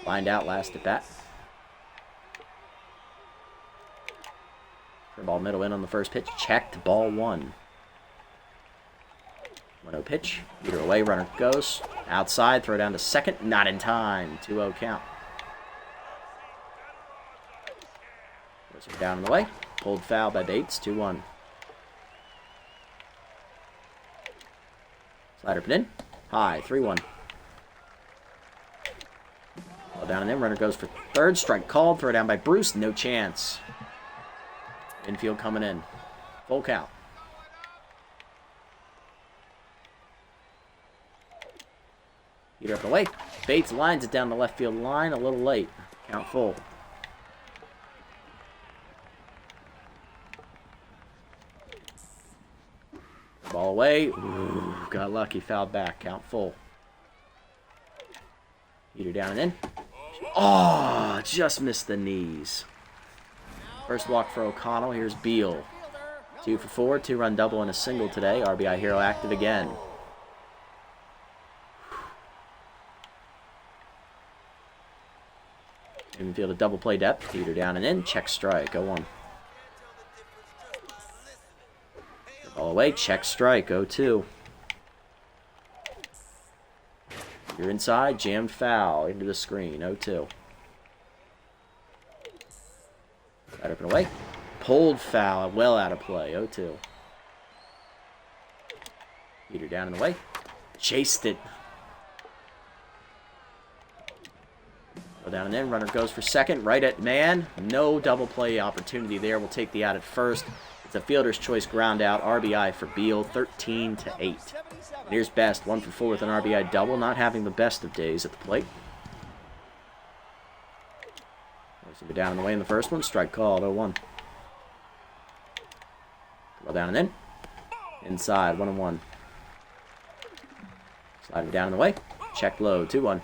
Lined out last at bat. Ball middle in on the first pitch. Checked. Ball 1. 1-0 pitch. Either away. Runner goes. Outside. Throw down to second. Not in time. 2-0 count. Goes down in the way. Pulled foul by Bates. 2-1. Slider put in. High. 3-1. Down and in, runner goes for third, strike called, throw down by Bruce, no chance. Infield coming in, full count. Heater up the way, Bates lines it down the left field line, a little late, count full. Ball away, ooh, got lucky, fouled back, count full. Heater down and in. Oh, just missed the knees. First walk for O'Connell. Here's Beal. 2 for 4, 2-run double and a single today. RBI hero active again. Infield a double play depth. Heater down and in. Check strike. 0-1. Ball away. Check strike. 0-2. You're inside, jammed foul into the screen, 0-2. Right up and away. Pulled foul, well out of play, 0-2. Heater down and away. Chased it. Go down and in. Runner goes for second. Right at man. No double play opportunity there. We'll take the out at first. It's a fielder's choice ground out. RBI for Beal. 13-8. And here's Best. 1 for 4 with an RBI double. Not having the best of days at the plate. Go down and away in the first one. Strike called. 0-1. Go down and in. Inside. 1-1. Slide it down and away. Check low. 2-1.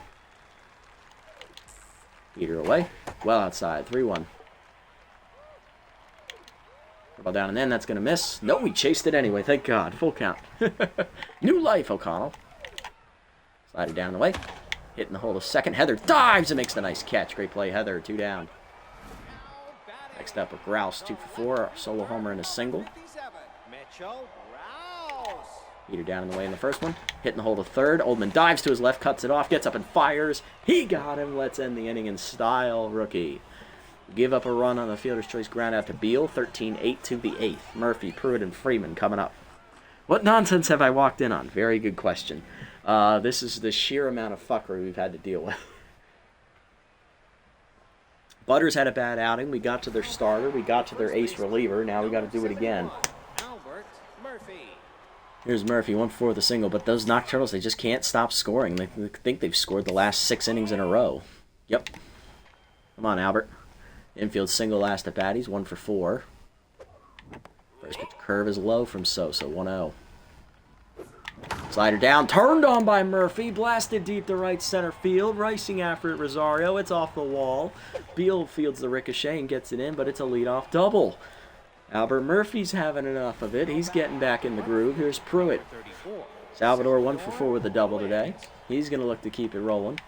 Peter away. Well outside. 3-1. Ball down and in. That's going to miss. No, we chased it anyway. Thank God. Full count. New life, O'Connell. Slide it down and away. Hitting the hole to second. Heather dives and makes the nice catch. Great play, Heather. 2 down. Next up, a Grouse. 2 for 4. Solo homer and a single. Peter down and away in the first one. Hitting the hole to third. Oldman dives to his left, cuts it off, gets up and fires. He got him. Let's end the inning in style, rookie. Give up a run on the fielder's choice ground out to Beal. 13-8 to the 8th. Murphy, Pruitt, and Freeman coming up. What nonsense have I walked in on? Very good question. This is the sheer amount of fuckery we've had to deal with. Butters had a bad outing. We got to their starter. We got to their ace reliever. Now we got to do it again. Here's Murphy, 1 for 4 with a single, but those Nocturnals, they just can't stop scoring. They think they've scored the last 6 innings in a row. Yep. Come on, Albert. Infield single last at bat. He's 1 for 4. First pitch curve is low from Sosa, 1-0. Slider down, turned on by Murphy, blasted deep to right center field, racing after it Rosario. It's off the wall. Beal fields the ricochet and gets it in, but it's a leadoff double. Albert Murphy's having enough of it. He's getting back in the groove. Here's Pruitt. Salvador 1 for 4 with a double today. He's going to look to keep it rolling.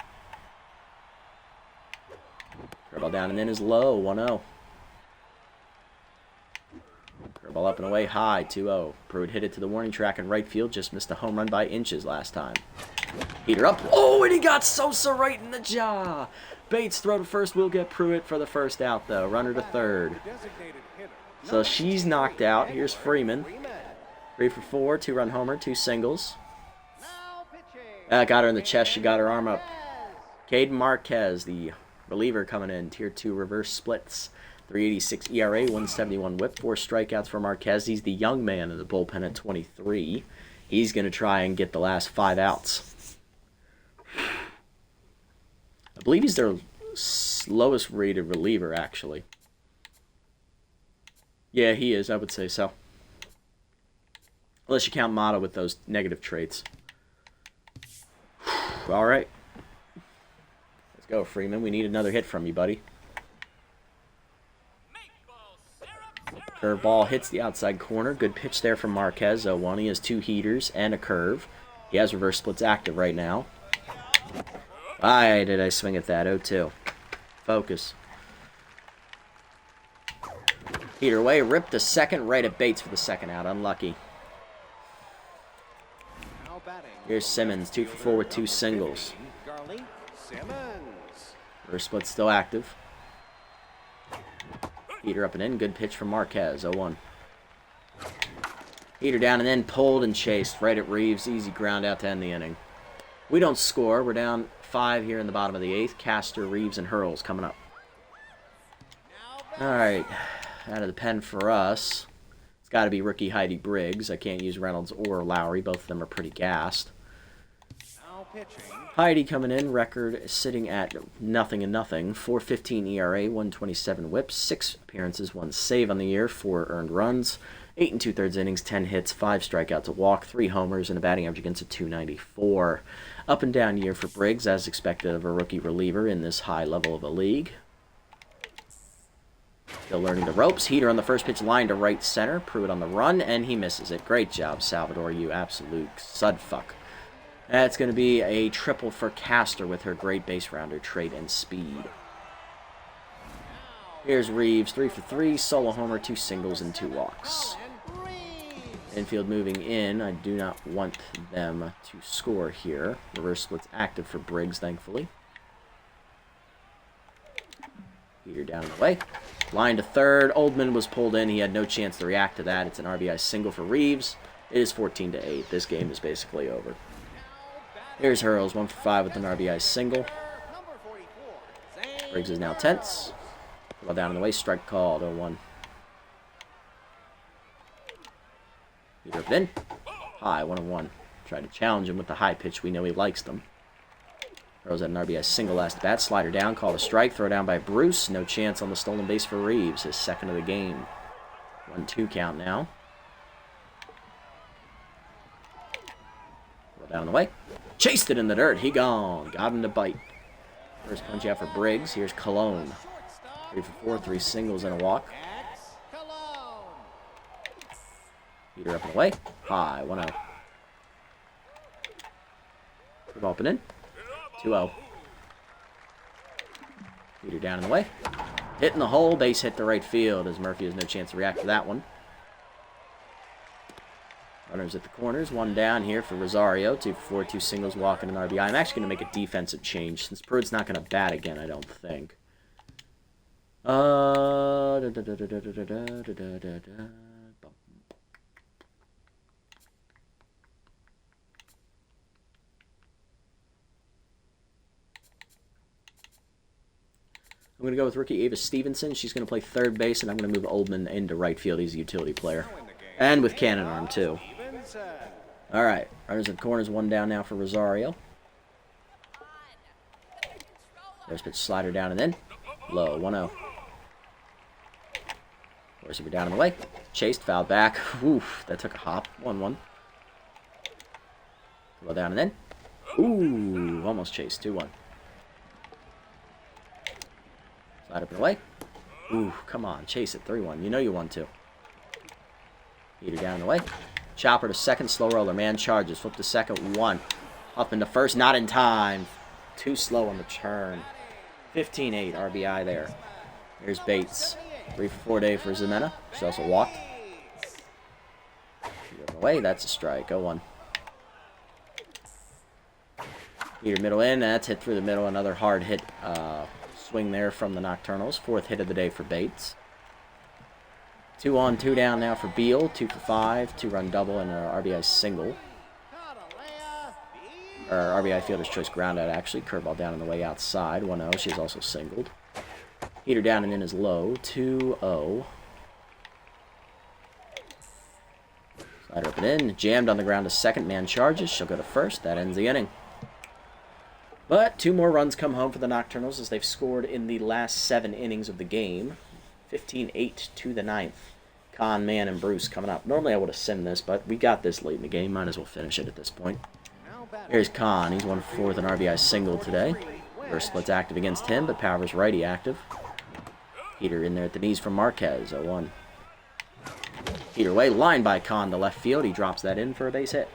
Curveball down and in is low, 1-0. Curveball up and away, high, 2-0. Pruitt hit it to the warning track in right field. Just missed a home run by inches last time. Heater up. Oh, and he got Sosa right in the jaw. Bates throw to first. Will get Pruitt for the first out, though. Runner to third. So she's knocked out. Here's Freeman. 3 for 4, 2-run homer, 2 singles. Got her in the chest. She got her arm up. Caden Marquez, the reliever, coming in. Tier 2 reverse splits. 3.86 ERA, 171 whip, 4 strikeouts for Marquez. He's the young man in the bullpen at 23. He's going to try and get the last 5 outs. I believe he's their lowest rated reliever, actually. Yeah, he is. I would say so. Unless you count Mata with those negative traits. All right. Let's go, Freeman. We need another hit from you, buddy. Curveball hits the outside corner. Good pitch there from Marquez. 0-1. He has 2 heaters and a curve. He has reverse splits active right now. Why did I swing at that? 0-2. Focus. Heater away, ripped to second, right at Bates for the second out. Unlucky. Here's Simmons, 2 for 4 with 2 singles. Reverse split still active. Heater up and in, good pitch from Marquez, 0-1. Heater down and in, pulled and chased right at Reeves. Easy ground out to end the inning. We don't score. We're down 5 here in the bottom of the 8th. Castor, Reeves, and Hurls coming up. All right. Out of the pen for us, it's got to be rookie Heidi Briggs. I can't use Reynolds or Lowry. Both of them are pretty gassed. Heidi coming in, record sitting at 0-0. 4.15 ERA, 127 whips, 6 appearances, 1 save on the year, 4 earned runs, 8 2/3 innings, 10 hits, 5 strikeouts, a walk, 3 homers, and a batting average against a .294. Up and down year for Briggs, as expected of a rookie reliever in this high level of a league. Still learning the ropes. Heater on the first pitch, line to right center. Pruitt on the run, and he misses it. Great job, Salvador, you absolute sudfuck. That's going to be a triple for Castor with her great base rounder trait and speed. Here's Reeves, 3 for 3, solo homer, 2 singles, and 2 walks. Infield moving in. I do not want them to score here. Reverse splits active for Briggs, thankfully. Heater down and away. Line to third. Oldman was pulled in. He had no chance to react to that. It's an RBI single for Reeves. It is 14-8. This game is basically over. Here's Hurls, 1 for 5 with an RBI single. Briggs is now tense. Well down in the way, strike called, 0-1. Heater up in. High, 1-1. Try to challenge him with the high pitch. We know he likes them. Throws at an RBI single last bat. Slider down, called a strike. Throw down by Bruce. No chance on the stolen base for Reeves. His second of the game. 1-2 count now. Well down in the way. Chased it in the dirt. He gone. Got him to bite. First punch out for Briggs. Here's Cologne. 3 for 4, 3 singles and a walk. Heater up and away. High, 1-0. Good open in. 2-0. Heater down in the way. Hitting the hole. Base hit to right field as Murphy has no chance to react to that one. Runners at the corners. One down here for Rosario. 2 for 4, 2 singles, walking an RBI. I'm actually going to make a defensive change since Pruitt's not going to bat again, I don't think. I'm going to go with rookie Ava Stevenson. She's going to play third base, and I'm going to move Oldman into right field. He's a utility player. And with cannon arm, too. All right. Runners at the corners. One down now for Rosario. There's pitch slider down and in. Low. 1-0. Force him down in the way. Chased. Fouled back. Oof. That took a hop. 1-1. Well down and in. Ooh. Almost chased. 2-1. Slide up and away. Ooh, come on. Chase it. 3-1. You know you want to. Heater down and away. Chopper to second. Slow roller. Man charges. Flip to second. 1. Up into first. Not in time. Too slow on the turn. 15-8. RBI there. Here's Bates. 3 for 4 day for Zimena. She also walked. Heater up and away. That's a strike. 0-1. Heater middle in. That's hit through the middle. Another hard hit. Swing there from the Nocturnals. 4th hit of the day for Bates. 2 on, 2 down now for Beal. 2 for 5. 2-run double and an RBI single. Or RBI fielder's choice ground out, actually. Curveball down on the way outside. 1-0. She's also singled. Heater down and in is low. 2-0. Slider up and in. Jammed on the ground to second. Man charges. She'll go to first. That ends the inning. But 2 more runs come home for the Nocturnals as they've scored in the last 7 innings of the game. 15-8 to the 9th. Con, Man, and Bruce coming up. Normally I would have simmed this, but we got this late in the game. Might as well finish it at this point. Here's Con. He's 1 for 4 with an RBI single today. First split's active against him, but Power's righty active. Heater in there at the knees from Marquez. 0-1. Heater away. Line by Con to left field. He drops that in for a base hit.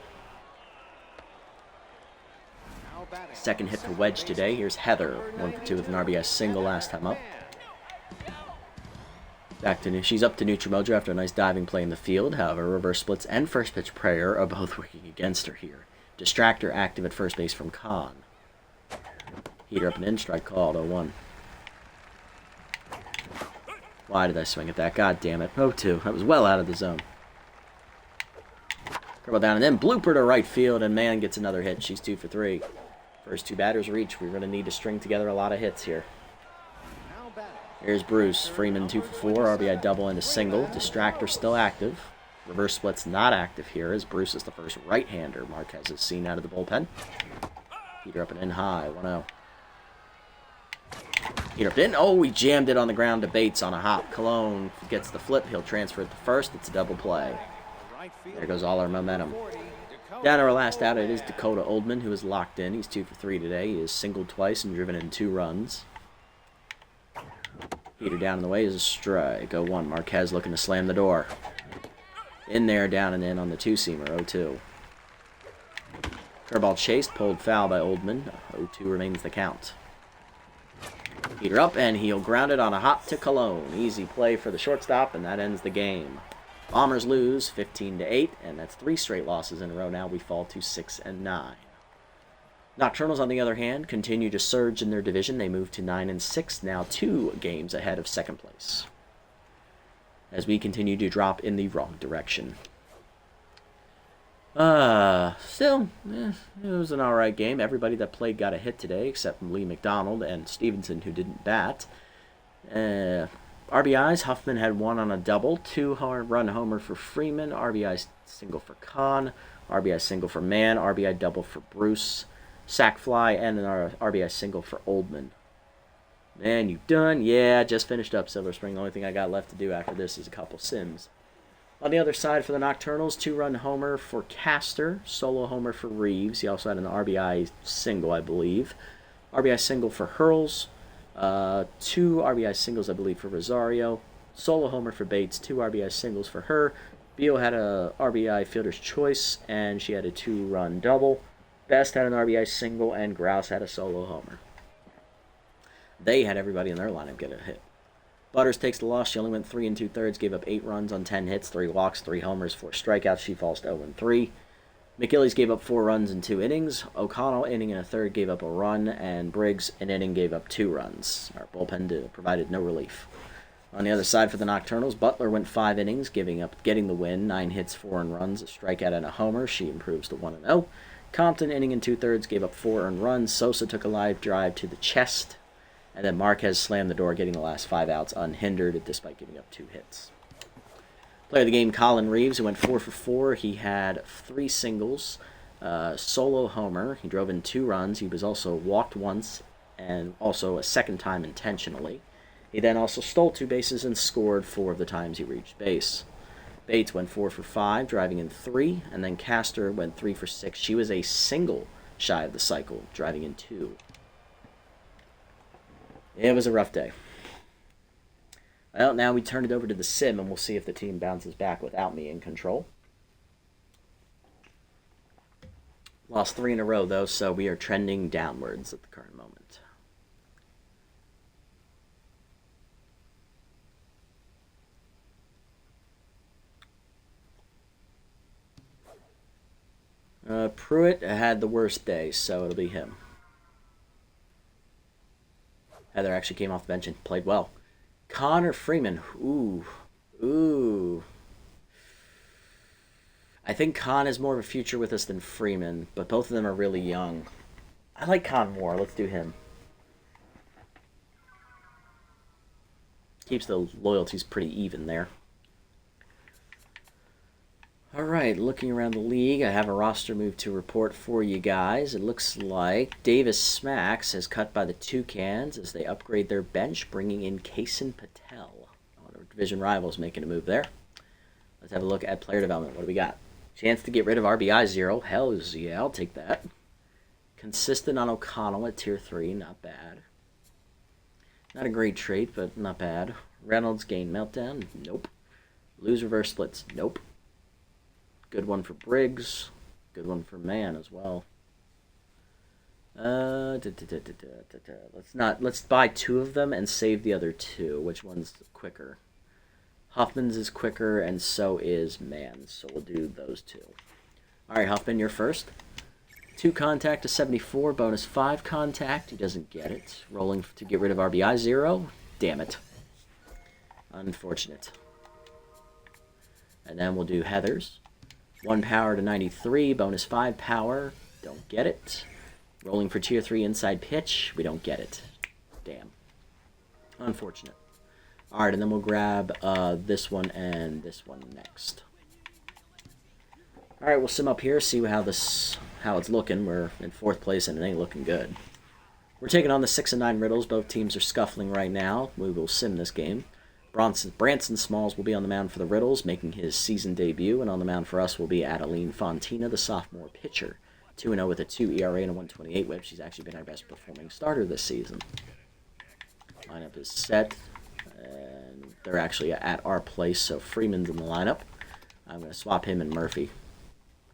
Second hit for Wedge today. Here's Heather. 1 for 2 with an RBI single last time up. She's up to neutral mojo after a nice diving play in the field. However, reverse splits and first pitch prayer are both working against her here. Distractor active at first base from Khan. Heater up and in. Strike called. 0-1. Why did I swing at that? God damn it. 0-2. That was well out of the zone. Curl down and in. Blooper to right field, and Man gets another hit. She's 2 for 3. First 2 batters reach. We're going to need to string together a lot of hits here. Here's Bruce. Freeman 2 for 4. RBI double and a single. Distractor still active. Reverse split's not active here as Bruce is the first right-hander Marquez has seen out of the bullpen. Heater up and in high. 1-0. Heater up and in. Oh, he jammed it on the ground to Bates on a hop. Cologne gets the flip. He'll transfer it to first. It's a double play. There goes all our momentum. Down to our last out, it is Dakota Oldman, who is locked in. He's 2 for 3 today. He has singled twice and driven in 2 runs. Heater down in the way is a strike. 0-1. Marquez looking to slam the door. In there, down and in on the 2-seamer. 0-2. Curveball chased, pulled foul by Oldman. 0-2 remains the count. Heater up, and he'll ground it on a hop to Cologne. Easy play for the shortstop, and that ends the game. Bombers lose 15-8, and that's 3 straight losses in a row now. We fall to 6-9. Nocturnals, on the other hand, continue to surge in their division. They move to 9-6, now 2 games ahead of second place, as we continue to drop in the wrong direction. Still, it was an alright game. Everybody that played got a hit today, except Lee McDonald and Stevenson, who didn't bat. RBIs, Huffman had one on a double, two-run homer for Freeman, RBI single for Kahn, RBI single for Mann, RBI double for Bruce, sac fly, and an RBI single for Oldman. Man, you done? Yeah, just finished up Silver Spring. The only thing I got left to do after this is a couple sims. On the other side for the Nocturnals, two-run homer for Castor, solo homer for Reeves. He also had an RBI single, I believe. RBI single for Hurls. Two RBI singles, I believe, for Rosario. Solo homer for Bates. Two RBI singles for her. Bio had a RBI fielder's choice, and she had a two-run double. Best had an RBI single, and Grouse had a solo homer. They had everybody in their lineup get a hit. Butters takes the loss. She only went 3 2/3, gave up 8 runs on 10 hits, 3 walks, 3 homers, 4 strikeouts. She falls to 0-3. McGillies gave up 4 runs in 2 innings. O'Connell, inning and a third, gave up a run, and Briggs, an inning, gave up 2 runs. Our bullpen provided no relief. On the other side for the Nocturnals, Butler went 5 innings, getting the win, 9 hits, 4 earned runs, a strikeout, and a homer. She improves to 1-0. Compton, inning and 2/3, gave up 4 earned runs. Sosa took a live drive to the chest. And then Marquez slammed the door, getting the last 5 outs unhindered, despite giving up 2 hits. Player of the game, Colin Reeves, who went 4 for 4. He had 3 singles, solo homer. He drove in 2 runs. He was also walked once, and also a second time intentionally. He then also stole 2 bases and scored 4 of the times he reached base. Bates went 4 for 5, driving in 3, and then Castor went 3 for 6. She was a single shy of the cycle, driving in 2. It was a rough day. Well, now we turn it over to the sim, and we'll see if the team bounces back without me in control. Lost 3 in a row, though, so we are trending downwards at the current moment. Pruitt had the worst day, so it'll be him. Heather actually came off the bench and played well. Connor Freeman. Ooh. I think Con has more of a future with us than Freeman, but both of them are really young. I like Con more. Let's do him. Keeps the loyalties pretty even there. Alright, looking around the league, I have a roster move to report for you guys. It looks like Davis Smacks has cut by the Toucans as they upgrade their bench, bringing in Kason Patel. One of our division rivals making a move there. Let's have a look at player development. What do we got? Chance to get rid of RBI 0. Hell yeah, I'll take that. Consistent on O'Connell at tier 3, not bad. Not a great trait, but not bad. Reynolds gain meltdown, nope. Lose reverse splits, nope. Good one for Briggs. Good one for Mann as well. Let's buy 2 of them and save the other 2. Which one's quicker? Huffman's is quicker, and so is Mann's. So we'll do those 2. Alright, Huffman, you're first. 2 contact to 74, bonus 5 contact. He doesn't get it. Rolling to get rid of RBI 0. Damn it. Unfortunate. And then we'll do Heather's. 1 power to 93, bonus 5 power. Don't get it. Rolling for tier 3 inside pitch. We don't get it. Damn. Unfortunate. Alright, and then we'll grab this one and this one next. Alright, we'll sim up here, see how it's looking. We're in 4th place and it ain't looking good. We're taking on the 6 and 9 Riddles. Both teams are scuffling right now. We will sim this game. Branson Smalls will be on the mound for the Riddles, making his season debut, and on the mound for us will be Adeline Fontina, the sophomore pitcher. 2-0 with a 2 ERA and a 1.28 whip. She's actually been our best performing starter this season. Lineup is set, and they're actually at our place, so Freeman's in the lineup. I'm going to swap him and Murphy.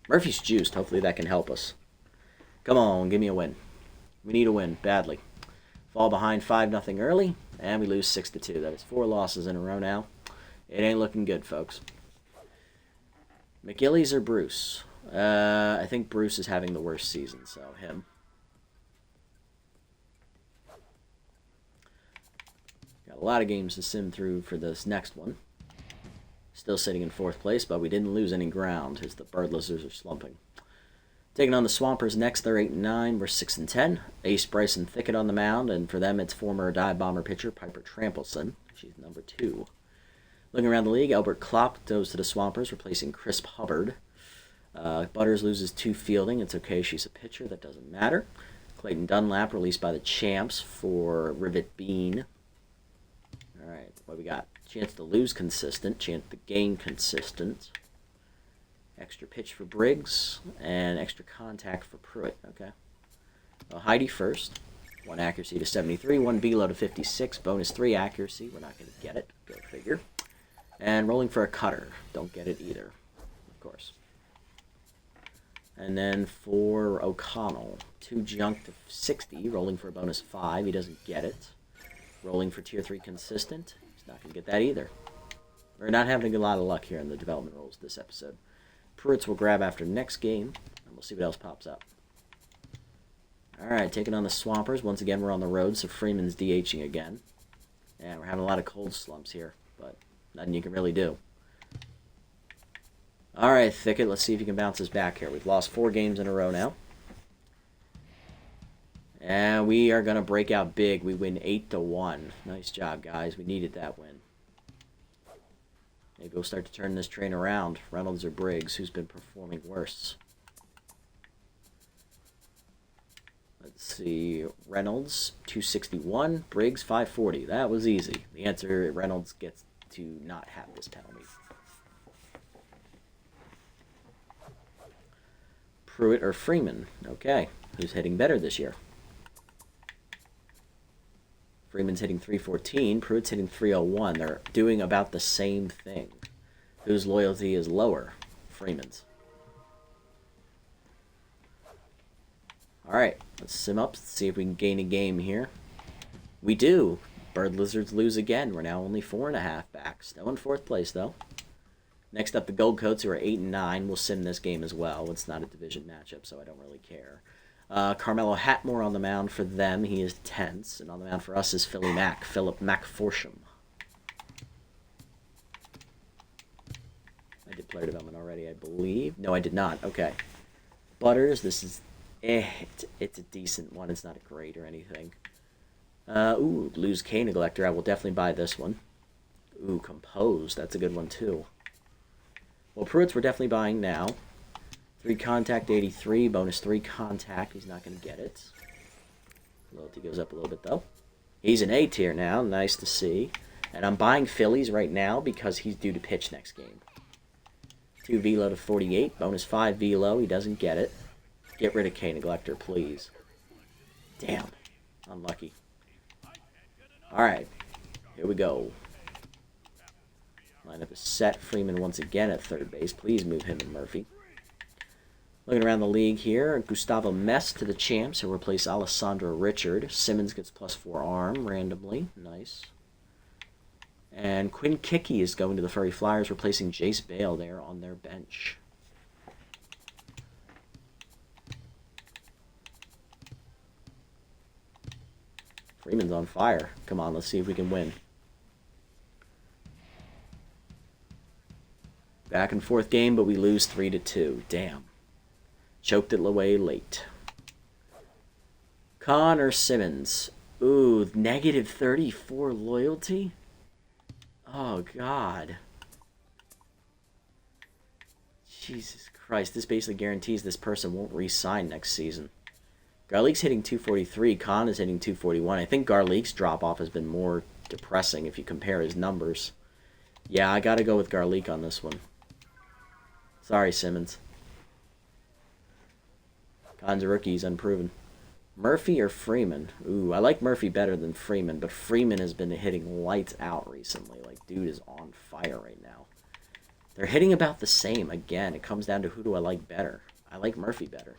Murphy's juiced. Hopefully that can help us. Come on, give me a win. We need a win, badly. Fall behind 5-0 early, and we lose 6-2. That is 4 losses in a row now. It ain't looking good, folks. McGillies or Bruce? I think Bruce is having the worst season, so him. Got a lot of games to sim through for this next one. Still sitting in 4th place, but we didn't lose any ground as the Bird Lizards are slumping. Taking on the Swampers next, they're 8-9. We're 6-10. Ace Bryson Thicket on the mound, and for them, it's former Dive Bomber pitcher Piper Trampleson. She's number 2. Looking around the league, Albert Klopp goes to the Swampers, replacing Crisp Hubbard. Butters loses 2 fielding. It's okay, she's a pitcher. That doesn't matter. Clayton Dunlap released by the Champs for Rivet Bean. All right, what we got? Chance to lose consistent. Chance to gain consistent. Extra pitch for Briggs. And extra contact for Pruitt. Okay. Well, Heidi first. 1 accuracy to 73. 1 velo to 56. Bonus 3 accuracy. We're not going to get it. Go figure. And rolling for a cutter. Don't get it either. Of course. And then for O'Connell, 2 junk to 60, rolling for a bonus 5. He doesn't get it. Rolling for tier 3 consistent. He's not going to get that either. We're not having a lot of luck here in the development rolls this episode. Pruitt's will grab after next game, and we'll see what else pops up. Alright, taking on the Swampers. Once again, we're on the road, so Freeman's DHing again. And we're having a lot of cold slumps here, but nothing you can really do. Alright, Thicket, let's see if you can bounce us back here. We've lost 4 games in a row now. And we are going to break out big. We win 8-1. Nice job, guys. We needed that win. Maybe we'll start to turn this train around. Reynolds or Briggs, who's been performing worse? Let's see. Reynolds, 261. Briggs, 540. That was easy. The answer, Reynolds gets to not have this penalty. Pruitt or Freeman. Okay. Who's hitting better this year? Freeman's hitting 314. Pruitt's hitting 301. They're doing about the same thing. Whose loyalty is lower? Freeman's. Alright. Let's sim up. See if we can gain a game here. We do. Bird Lizards lose again. We're now only 4.5 back. Still in 4th place, though. Next up, the Gold Coats, who are 8-9. We'll sim this game as well. It's not a division matchup, so I don't really care. Carmelo Hatmore on the mound for them. He is tense. And on the mound for us is Philip McForsham. I did player development already, I believe. No, I did not. Okay. Butters, this is... it's a decent one. It's not a great or anything. Ooh, lose K Neglector. I will definitely buy this one. Ooh, Compose. That's a good one, too. Well, Pruitt's we're definitely buying now. 3 contact, 83. Bonus 3 contact. He's not going to get it. Loyalty goes up a little bit, though. He's an A tier now. Nice to see. And I'm buying Phillies right now because he's due to pitch next game. 2 velo to 48. Bonus 5 velo. He doesn't get it. Get rid of K Neglector, please. Damn. Unlucky. Alright. Here we go. Lineup is set. Freeman once again at 3rd base. Please move him and Murphy. Looking around the league here, Gustavo Mess to the Champs, who replace Alessandro Richard. Simmons gets +4 arm randomly. Nice. And Quinn Kickey is going to the Furry Flyers, replacing Jace Bale there on their bench. Freeman's on fire. Come on, let's see if we can win. Back and forth game, but we lose 3-2. Damn. Choked it away late. Connor Simmons. Ooh, negative 34 loyalty? Oh, God. Jesus Christ. This basically guarantees this person won't re-sign next season. Garlique's hitting 243. Khan is hitting 241. I think Garlique's drop-off has been more depressing if you compare his numbers. Yeah, I gotta go with Garlique on this one. Sorry, Simmons. Khan's a rookie. He's unproven. Murphy or Freeman? Ooh, I like Murphy better than Freeman, but Freeman has been hitting lights out recently. Like, dude is on fire right now. They're hitting about the same. Again, it comes down to who do I like better. I like Murphy better.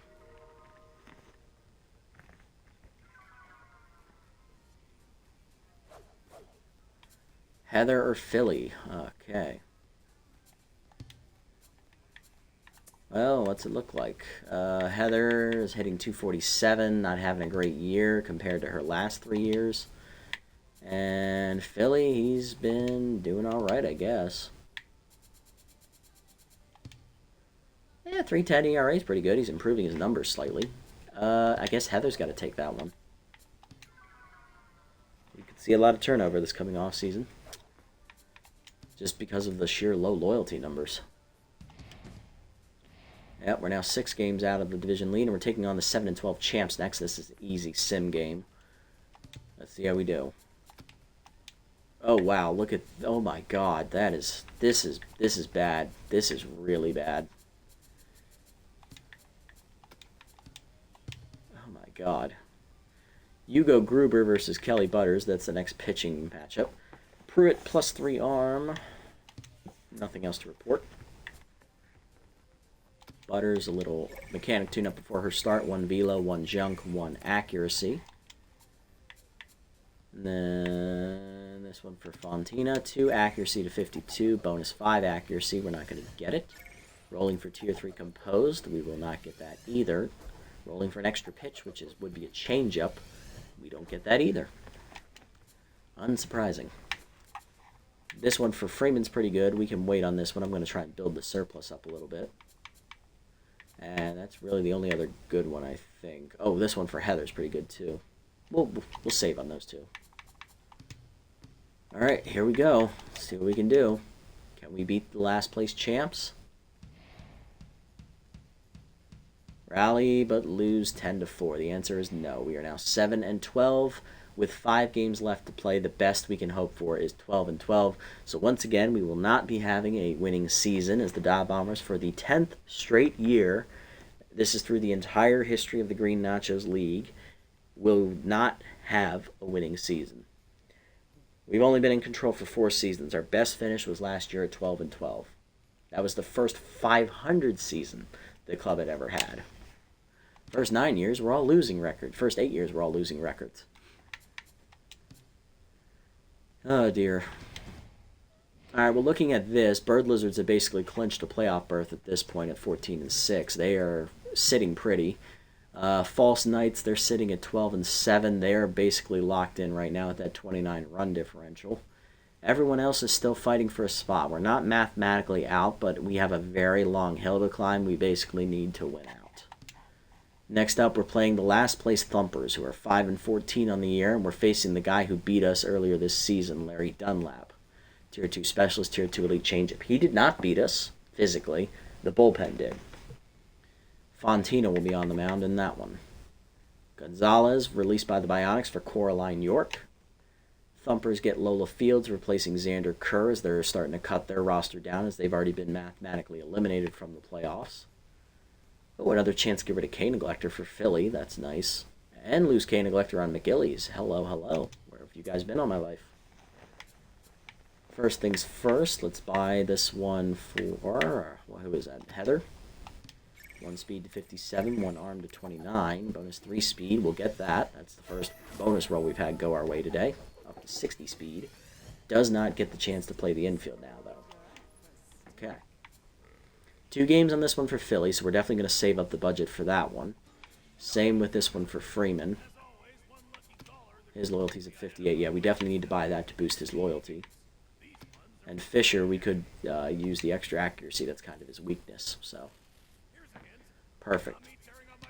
Heather or Philly? Okay. Well, what's it look like? Heather is hitting 247, not having a great year compared to her last 3 years. And Philly, he's been doing all right, I guess. Yeah, 3.10 ERA is pretty good. He's improving his numbers slightly. I guess Heather's got to take that one. You could see a lot of turnover this coming off season, just because of the sheer low loyalty numbers. Yep, we're now 6 games out of the division lead, and we're taking on the 7-12 champs next. This is an easy sim game. Let's see how we do. Oh wow, look at, oh my god, this is bad. This is really bad. Oh my god. Hugo Gruber versus Kelly Butters, that's the next pitching matchup. Pruitt +3 arm. Nothing else to report. Butters, a little mechanic tune-up before her start. 1 velo, 1 junk, 1 accuracy. And then this one for Fontina. 2 accuracy to 52. Bonus 5 accuracy. We're not going to get it. Rolling for Tier 3 composed. We will not get that either. Rolling for an extra pitch, which would be a changeup. We don't get that either. Unsurprising. This one for Freeman's pretty good. We can wait on this one. I'm going to try and build the surplus up a little bit. And that's really the only other good one, I think. Oh, this one for Heather's pretty good, too. We'll save on those two. Alright, here we go. Let's see what we can do. Can we beat the last place champs? Rally, but lose 10-4. The answer is no. We are now 7-12. With 5 games left to play, the best we can hope for is 12-12. So once again, we will not be having a winning season as the Dive Bombers for the 10th straight year. This is through the entire history of the Green Nachos League. Will not have a winning season. We've only been in control for 4 seasons. Our best finish was last year at 12-12. That was the first 500 season the club had ever had. First 9 years were all losing records. First 8 years were all losing records. Oh, dear. Alright, well, looking at this, Bird Lizards have basically clinched a playoff berth at this point at 14-6. They are sitting pretty. False Knights, they're sitting at 12-7. They are basically locked in right now at that 29 run differential. Everyone else is still fighting for a spot. We're not mathematically out, but we have a very long hill to climb. We basically need to win out. Next up, we're playing the last place Thumpers, who are 5-14 on the year, and we're facing the guy who beat us earlier this season, Larry Dunlap. Tier 2 Specialist, Tier 2 Elite Changeup. He did not beat us, physically. The bullpen did. Fontina will be on the mound in that one. Gonzalez, released by the Bionics for Coraline York. Thumpers get Lola Fields, replacing Xander Kerr as they're starting to cut their roster down as they've already been mathematically eliminated from the playoffs. Oh, another chance to get rid of K-Neglector for Philly. That's nice. And lose K-Neglector on McGillies. Hello, hello. Where have you guys been all my life? First things first, let's buy this one for, who is that, Heather? 1 speed to 57, 1 arm to 29, bonus 3 speed, we'll get that. That's the first bonus roll we've had go our way today. Up to 60 speed. Does not get the chance to play the infield now, though. Okay. 2 games on this one for Philly, so we're definitely going to save up the budget for that one. Same with this one for Freeman. His loyalty's at 58. Yeah, we definitely need to buy that to boost his loyalty. And Fisher, we could use the extra accuracy. That's kind of his weakness, so... Perfect.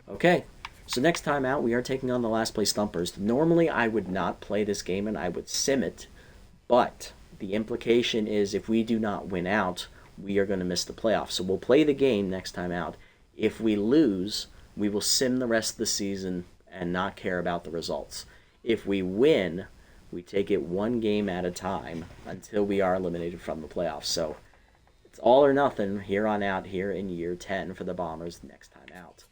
Okay, so next time out, we are taking on the last place Thumpers. Normally, I would not play this game and I would sim it, but the implication is if we do not win out, we are going to miss the playoffs. So we'll play the game next time out. If we lose, we will sim the rest of the season and not care about the results. If we win, we take it 1 game at a time until we are eliminated from the playoffs. So it's all or nothing here on out here in year 10 for the Bombers next time out.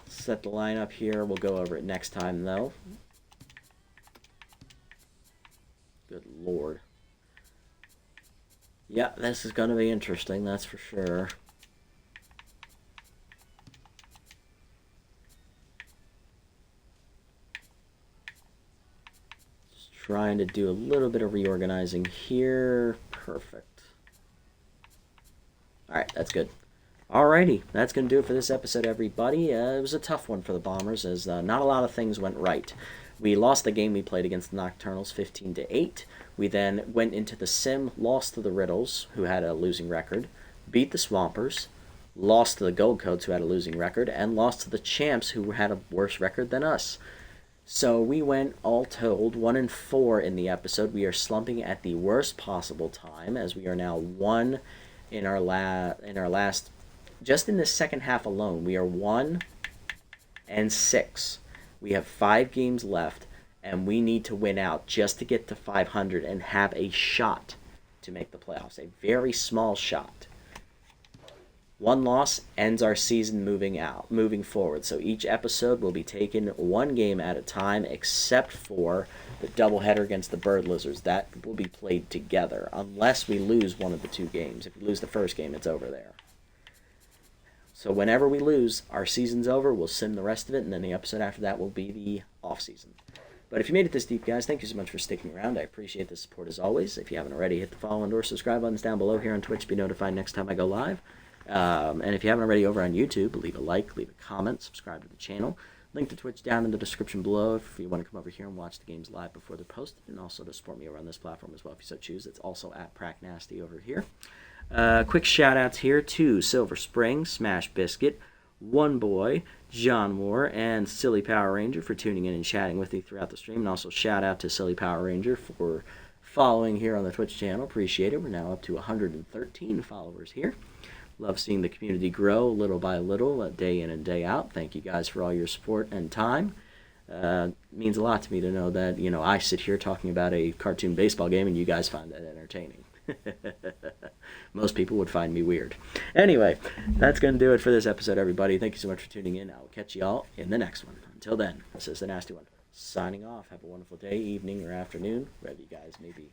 Set the lineup here. We'll go over it next time, though. Good Lord. Yeah, this is going to be interesting, that's for sure. Just trying to do a little bit of reorganizing here. Perfect. Alright, that's good. Alrighty, that's going to do it for this episode, everybody. It was a tough one for the Bombers, as not a lot of things went right. We lost the game we played against the Nocturnals 15-8. We then went into the sim, lost to the Riddles, who had a losing record. beat the Swampers, lost to the Gold Coats, who had a losing record, and lost to the Champs, who had a worse record than us. So we went, all told, 1-4 in the episode. We are slumping at the worst possible time, as we are now 1 in our last, just in the second half alone, we are 1-6. We have 5 games left, and we need to win out just to get to 500 and have a shot to make the playoffs. A very small shot. One loss ends our season moving forward. So each episode will be taken one game at a time, except for the doubleheader against the Bird Lizards. That will be played together, unless we lose one of the 2 games. If we lose the first game, it's over there. So whenever we lose, our season's over. We'll sim the rest of it, and then the episode after that will be the off-season. But if you made it this deep, guys, thank you so much for sticking around. I appreciate the support as always. If you haven't already, hit the follow and or subscribe buttons down below here on Twitch to be notified next time I go live. And if you haven't already over on YouTube, leave a like, leave a comment, subscribe to the channel. Link to Twitch down in the description below if you want to come over here and watch the games live before they're posted, and also to support me over on this platform as well if you so choose. It's also at PrackNasty over here. Quick shout outs here to Silver Spring, Smash Biscuit, One Boy, John Moore, and Silly Power Ranger for tuning in and chatting with me throughout the stream. And also shout out to Silly Power Ranger for following here on the Twitch channel. Appreciate it. We're now up to 113 followers here. Love seeing the community grow little by little, day in and day out. Thank you guys for all your support and time. It means a lot to me to know that, I sit here talking about a cartoon baseball game and you guys find that entertaining. Most people would find me weird. Anyway, that's going to do it for this episode, everybody. Thank you so much for tuning in. I will catch you all in the next one. Until then, this is the Nasty One, signing off. Have a wonderful day, evening, or afternoon, wherever you guys may be.